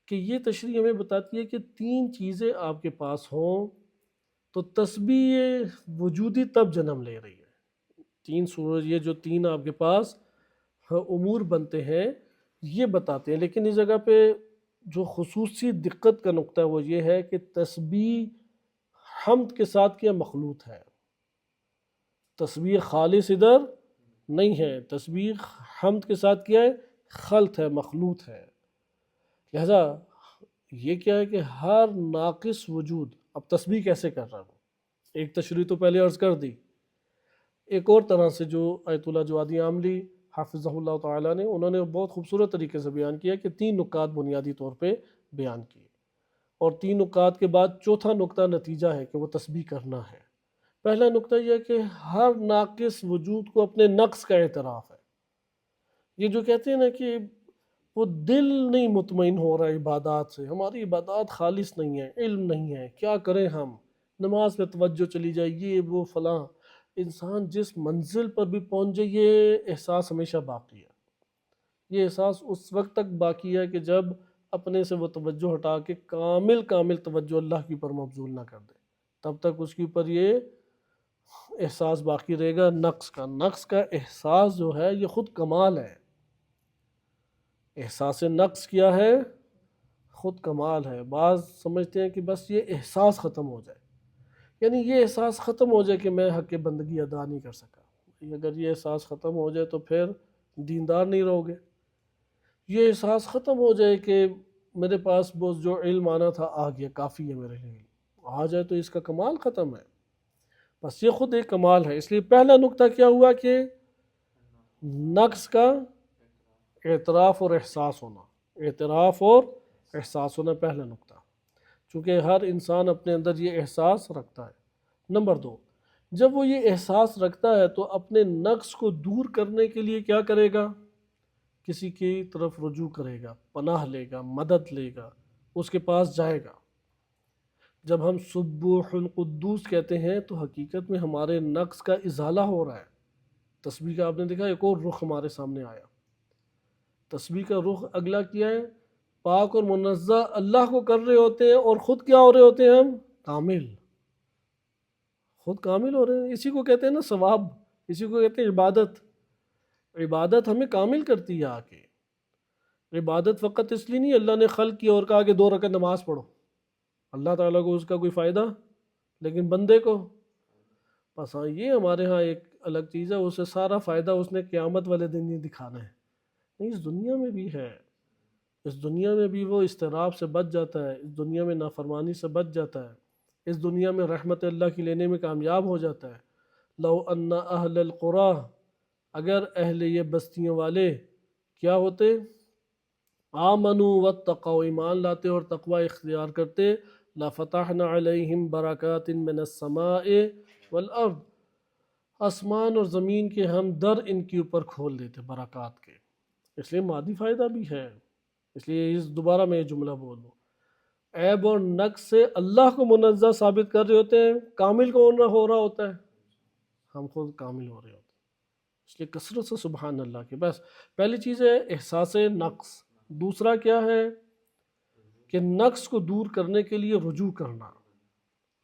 کہ یہ تشریح ہمیں بتاتی ہے کہ تین چیزیں آپ کے پاس ہوں تو تسبیح وجودی تب جنم لے رہی ہے، تین سورج، یہ جو تین آپ کے پاس امور بنتے ہیں یہ بتاتے ہیں، لیکن اس جگہ پہ جو خصوصی دقت کا نقطہ ہے وہ یہ ہے کہ تسبیح حمد کے ساتھ کیا مخلوط ہے، تسبیح خالص ادھر نہیں ہے، تسبیح حمد کے ساتھ کیا ہے، خلط ہے، مخلوط ہے۔ لہذا یہ کیا ہے کہ ہر ناقص وجود، اب تسبیح کیسے کر رہا ہے، ایک تشریح تو پہلے عرض کر دی، ایک اور طرح سے جو آیت اللہ جوادی عاملی حافظہ اللہ تعالیٰ نے، انہوں نے بہت خوبصورت طریقے سے بیان کیا کہ تین نکات بنیادی طور پہ بیان کیے، اور تین نکات کے بعد چوتھا نقطہ نتیجہ ہے کہ وہ تسبیح کرنا ہے۔ پہلا نقطہ یہ ہے کہ ہر ناقص وجود کو اپنے نقص کا اعتراف ہے، یہ جو کہتے ہیں نا کہ وہ دل نہیں مطمئن ہو رہا ہے عبادات سے، ہماری عبادات خالص نہیں ہے، علم نہیں ہے، کیا کریں ہم، نماز پہ توجہ چلی جائے، یہ وہ فلاں، انسان جس منزل پر بھی پہنچ جائے یہ احساس ہمیشہ باقی ہے، یہ احساس اس وقت تک باقی ہے کہ جب اپنے سے وہ توجہ ہٹا کے کامل توجہ اللہ کے اوپر مبذول نہ کر دے، تب تک اس کے اوپر یہ احساس باقی رہے گا نقص کا احساس جو ہے یہ خود کمال ہے، احساس نقص کیا ہے، خود کمال ہے۔ بعض سمجھتے ہیں کہ بس یہ احساس ختم ہو جائے، یعنی یہ احساس ختم ہو جائے کہ میں حق بندگی ادا نہیں کر سکا، اگر یہ احساس ختم ہو جائے تو پھر دیندار نہیں رہو گے، یہ احساس ختم ہو جائے کہ میرے پاس بس جو علم آنا تھا آ گیا، کافی ہے میرے لیے، آ جائے تو اس کا کمال ختم ہے، بس یہ خود ایک کمال ہے۔ اس لیے پہلا نقطہ کیا ہوا کہ نقص کا اعتراف اور احساس ہونا، اعتراف اور احساس ہونا پہلا نقطہ، چونکہ ہر انسان اپنے اندر یہ احساس رکھتا ہے۔ نمبر دو، جب وہ یہ احساس رکھتا ہے تو اپنے نقص کو دور کرنے کے لیے کیا کرے گا، کسی کی طرف رجوع کرے گا، پناہ لے گا، مدد لے گا، اس کے پاس جائے گا۔ جب ہم سبوح القدوس کہتے ہیں تو حقیقت میں ہمارے نقص کا ازالہ ہو رہا ہے۔ تسبیح کا آپ نے دیکھا ایک اور رخ ہمارے سامنے آیا، تسبیح کا رخ اگلا کیا ہے، پاک اور منزہ اللہ کو کر رہے ہوتے ہیں، اور خود کیا ہو رہے ہوتے ہیں؟ ہم کامل، خود کامل ہو رہے ہیں۔ اسی کو کہتے ہیں نا ثواب، اسی کو کہتے ہیں عبادت۔ عبادت ہمیں کامل کرتی ہے آ کے۔ عبادت فقط اس لیے نہیں اللہ نے خلق کیا اور کہا کہ 2 رکعت نماز پڑھو، اللہ تعالیٰ کو اس کا کوئی فائدہ، لیکن بندے کو بس ہاں یہ ہمارے ہاں ایک الگ چیز ہے، اسے سارا فائدہ اس نے قیامت والے دن نہیں دکھانا ہے، نہیں اس دنیا میں بھی ہے، اس دنیا میں بھی وہ اضطراب سے بچ جاتا ہے، اس دنیا میں نافرمانی سے بچ جاتا ہے، اس دنیا میں رحمت اللہ کی لینے میں کامیاب ہو جاتا ہے۔ لو ان اہل القریٰ، اگر اہل یہ بستیوں والے کیا ہوتے؟ آمنوا واتقوا، ایمان لاتے اور تقوی اختیار کرتے، لفتحنا علیہم برکات من السماء والارض، آسمان اور زمین کے ہم در ان کے اوپر کھول دیتے برکات کے۔ اس لیے مادی فائدہ بھی ہے، اس لیے دوبارہ میں یہ جملہ بول دوں، عیب اور نقص سے اللہ کو منزہ ثابت کر رہے ہوتے ہیں، کامل کون ہو رہا ہوتا ہے؟ ہم خود کامل ہو رہے ہوتے ہیں۔ اس لیے کثرت سے سبحان اللہ کے، بس پہلی چیز ہے احساس نقص، دوسرا کیا ہے کہ نقص کو دور کرنے کے لیے رجوع کرنا۔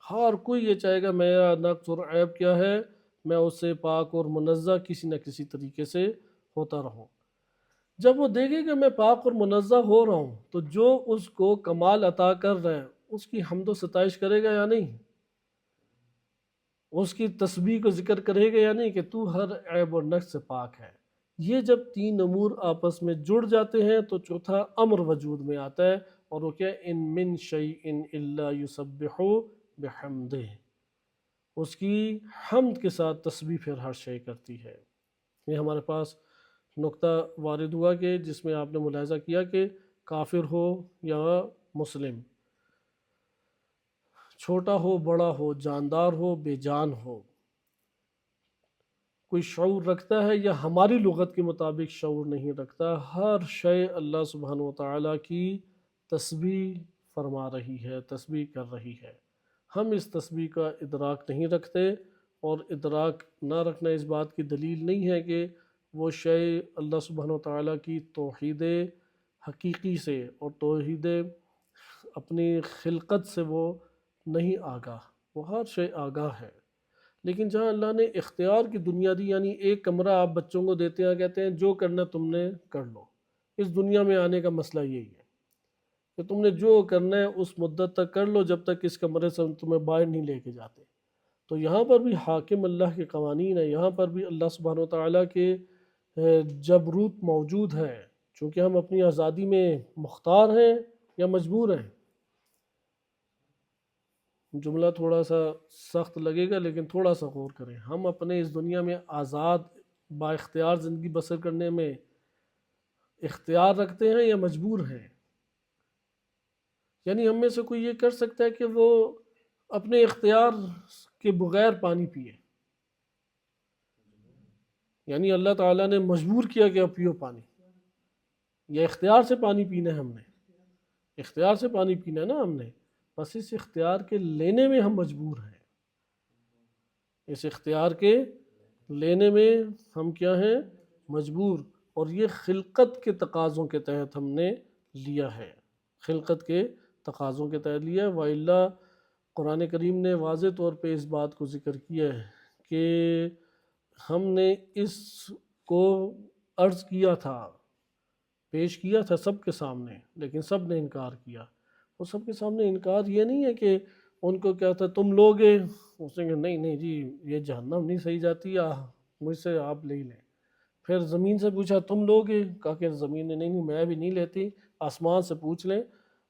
ہر کوئی یہ چاہے گا میرا نقص اور عیب کیا ہے، میں اس سے پاک اور منزہ کسی نہ کسی طریقے سے ہوتا رہوں۔ جب وہ دیکھے کہ میں پاک اور منزہ ہو رہا ہوں تو جو اس کو کمال عطا کر رہا ہے اس کی حمد و ستائش کرے گا یا نہیں؟ اس کی تسبیح کو ذکر کرے گا یا نہیں کہ تو ہر عیب اور نقص سے پاک ہے؟ یہ جب 3 امور آپس میں جڑ جاتے ہیں تو چوتھا امر وجود میں آتا ہے، اور وہ کیا؟ ان من شیء الا یسبح بحمدہ، اس کی حمد کے ساتھ تسبیح پھر ہر شے کرتی ہے۔ یہ ہمارے پاس نقطہ وارد ہوا کہ جس میں آپ نے ملاحظہ کیا کہ کافر ہو یا مسلم، چھوٹا ہو بڑا ہو، جاندار ہو بے جان ہو، کوئی شعور رکھتا ہے یا ہماری لغت کے مطابق شعور نہیں رکھتا، ہر شے اللہ سبحانہ وتعالیٰ کی تسبیح فرما رہی ہے، تسبیح کر رہی ہے۔ ہم اس تسبیح کا ادراک نہیں رکھتے، اور ادراک نہ رکھنا اس بات کی دلیل نہیں ہے کہ وہ شے اللہ سبحانہ وتعالیٰ کی توحید حقیقی سے اور توحید اپنی خلقت سے وہ نہیں آگاہ، وہ ہر شے آگاہ ہے۔ لیکن جہاں اللہ نے اختیار کی دنیا دی، یعنی ایک کمرہ آپ بچوں کو دیتے ہیں، کہتے ہیں جو کرنا تم نے کر لو، اس دنیا میں آنے کا مسئلہ یہی ہے کہ تم نے جو کرنا ہے اس مدت تک کر لو جب تک اس کمرے سے تمہیں باہر نہیں لے کے جاتے۔ تو یہاں پر بھی حاکم اللہ کے قوانین ہیں، یہاں پر بھی اللہ سبحانہ وتعالیٰ کے جبروت موجود ہے، چونکہ ہم اپنی آزادی میں مختار ہیں یا مجبور ہیں۔ جملہ تھوڑا سا سخت لگے گا لیکن تھوڑا سا غور کریں، ہم اپنے اس دنیا میں آزاد با اختیار زندگی بسر کرنے میں اختیار رکھتے ہیں یا مجبور ہیں؟ یعنی ہم میں سے کوئی یہ کر سکتا ہے کہ وہ اپنے اختیار کے بغیر پانی پیے؟ یعنی اللہ تعالیٰ نے مجبور کیا کہ اب پیو پانی، یا اختیار سے پانی پینا ہے؟ ہم نے اختیار سے پانی پینا ہے نا ہم نے، بس اس اختیار کے لینے میں ہم مجبور ہیں، اس اختیار کے لینے میں ہم کیا ہیں؟ مجبور، اور یہ خلقت کے تقاضوں کے تحت ہم نے لیا ہے، خلقت کے تقاضوں کے تحت لیا ہے۔ وَإِلَّا قرآن کریم نے واضح طور پہ اس بات کو ذکر کیا ہے کہ ہم نے اس کو عرض کیا تھا، پیش کیا تھا سب کے سامنے، لیکن سب نے انکار کیا۔ وہ سب کے سامنے انکار یہ نہیں ہے کہ ان کو کیا تھا تم لوگے، اس نے کہا نہیں نہیں جی یہ جہنم نہیں صحیح جاتی، مجھ سے آپ لے لیں۔ پھر زمین سے پوچھا تم لوگے، کہا کہ زمین نے نہیں میں بھی نہیں لیتی، آسمان سے پوچھ لیں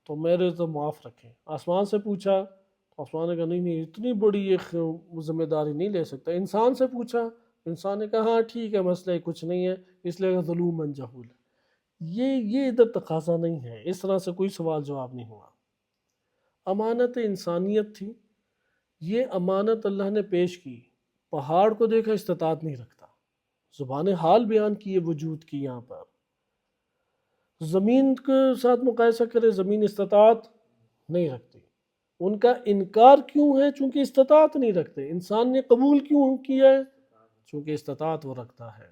تو میرے تو معاف رکھیں۔ آسمان سے پوچھا تو آسمان نے کہا نہیں نہیں اتنی بڑی یہ ذمہ داری نہیں لے سکتا۔ انسان سے پوچھا، انسان نے کہا ہاں ٹھیک ہے مسئلہ کچھ نہیں ہے، اس لیے ظلوماً جہولا۔ یہ ادھر تقاضا نہیں ہے، اس طرح سے کوئی سوال جواب نہیں ہوا۔ امانت انسانیت تھی، یہ امانت اللہ نے پیش کی۔ پہاڑ کو دیکھا استطاعت نہیں رکھتا، زبان حال بیان کی وجود کی، یہاں پر زمین کے ساتھ مقایسہ کرے زمین استطاعت نہیں رکھتی۔ ان کا انکار کیوں ہے؟ چونکہ استطاعت نہیں رکھتے۔ انسان نے قبول کیوں کیا ہے؟ چونکہ استطاعت وہ رکھتا ہے۔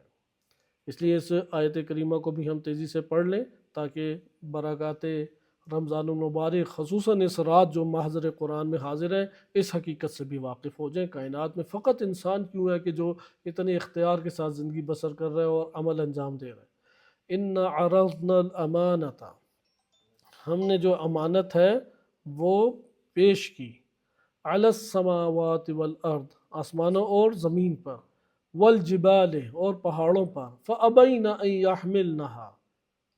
اس لیے اس آیت کریمہ کو بھی ہم تیزی سے پڑھ لیں تاکہ برکات رمضان المبارک خصوصاً اس رات جو محضر قرآن میں حاضر ہے اس حقیقت سے بھی واقف ہو جائیں۔ کائنات میں فقط انسان کیوں ہے کہ جو اتنے اختیار کے ساتھ زندگی بسر کر رہا ہے اور عمل انجام دے رہا ہے۔ اِنَّا عَرَضْنَا الْأَمَانَةَ، ہم نے جو امانت ہے وہ پیش کی، علی السماوات والارض، آسمانوں اور زمین پر، والجبال اور پہاڑوں پر، فابین ان یحملنها،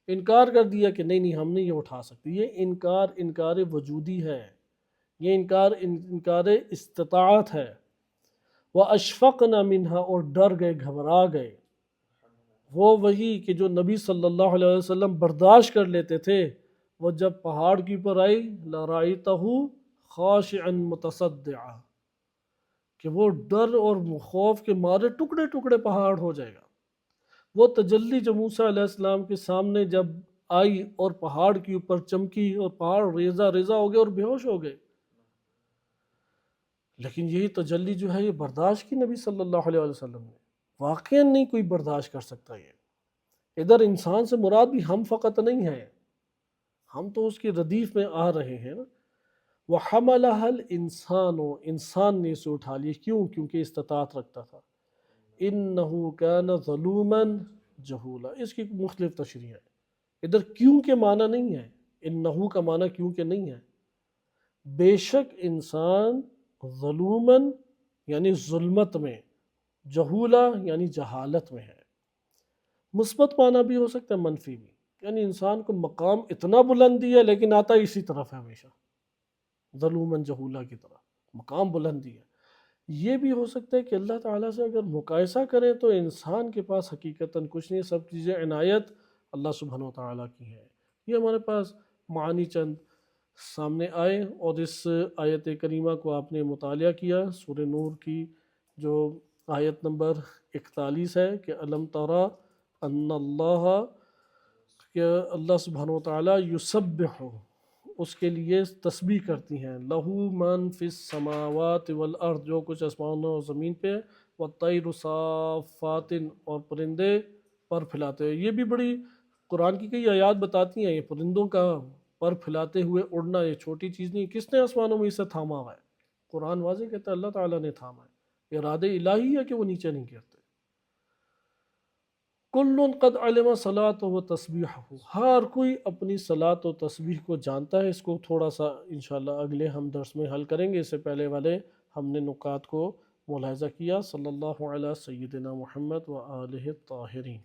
انکار کر دیا کہ نہیں ہم نہیں یہ اٹھا سکتے۔ یہ انکار وجودی ہے، یہ انکار استطاعت ہے۔ واشفقن منها، اور ڈر گئے، گھبرا گئے۔ وہ وہی کہ جو نبی صلی اللہ علیہ وسلم برداشت کر لیتے تھے، وہ جب پہاڑ کی اوپر آئی لَرَأَيْتَهُ خَاشِعًا مُتَصَدِّعًا، کہ وہ ڈر اور خوف کے مارے ٹکڑے ٹکڑے پہاڑ ہو جائے گا۔ وہ تجلی جو موسیٰ علیہ السلام کے سامنے جب آئی اور پہاڑ کے اوپر چمکی اور پہاڑ ریزہ ریزہ ہو گئے اور بے ہوش ہو گئے، لیکن یہی تجلی جو ہے یہ برداشت کی نبی صلی اللہ علیہ وسلم نے۔ واقعاً نہیں کوئی برداشت کر سکتا یہ۔ ادھر انسان سے مراد بھی ہم فقط نہیں ہیں، ہم تو اس کی ردیف میں آ رہے ہیں نا۔ وَحَمَلَهَا الْإِنسَانُ، انسان نے اسے اٹھا لیا، کیوں؟ کیونکہ استطاعت رکھتا تھا۔ إِنَّهُ كَانَ ظَلُومًا جَهُولًا، اس کی مختلف تشریح ہے۔ ادھر کیوں کے معنی نہیں ہے، انہو کا معنی کیوں کے نہیں ہے۔ بے شک انسان ظلوماً یعنی ظلمت میں، جہولا یعنی جہالت میں ہے۔ مثبت معنی بھی ہو سکتا ہے، منفی بھی، یعنی انسان کو مقام اتنا بلندی ہے لیکن آتا اسی طرف ہے ہمیشہ، ظلوماً جہولا کی طرح مقام بلندی ہے۔ یہ بھی ہو سکتا ہے کہ اللہ تعالیٰ سے اگر مقایسہ کریں تو انسان کے پاس حقیقتاً کچھ نہیں، سب چیزیں عنایت اللہ سبحانہ وتعالیٰ کی ہیں۔ یہ ہمارے پاس معانی چند سامنے آئے، اور اس آیت کریمہ کو آپ نے مطالعہ کیا، سورہ نور کی جو آیت نمبر 41 ہے کہ الم ترى ان اللہ، کہ اللہ سبحانہ وتعالیٰ یسبح، اس کے لیے تسبیح کرتی ہیں، لہو من فی السماوات والارض، جو کچھ آسمانوں اور زمین پہ، والطیر صافات، اور پرندے پر پھیلاتے ہیں۔ یہ بھی بڑی قرآن کی کئی آیات بتاتی ہیں، یہ پرندوں کا پر پھیلاتے ہوئے اڑنا یہ چھوٹی چیز نہیں۔ کس نے آسمانوں میں اسے تھاما ہوا ہے؟ قرآن واضح کہتا ہے اللہ تعالیٰ نے تھاما ہے، ارادہ الہی ہے کہ وہ نیچے نہیں گرتے۔ کل قد علم صلاۃ و تسبیحہ، ہر کوئی اپنی صلاۃ و تسبیح کو جانتا ہے۔ اس کو تھوڑا سا انشاءاللہ اگلے ہم درس میں حل کریں گے، اس سے پہلے والے ہم نے نکات کو ملاحظہ کیا۔ صلی اللہ علیہ سیدنا محمد و آلہ الطاہرین۔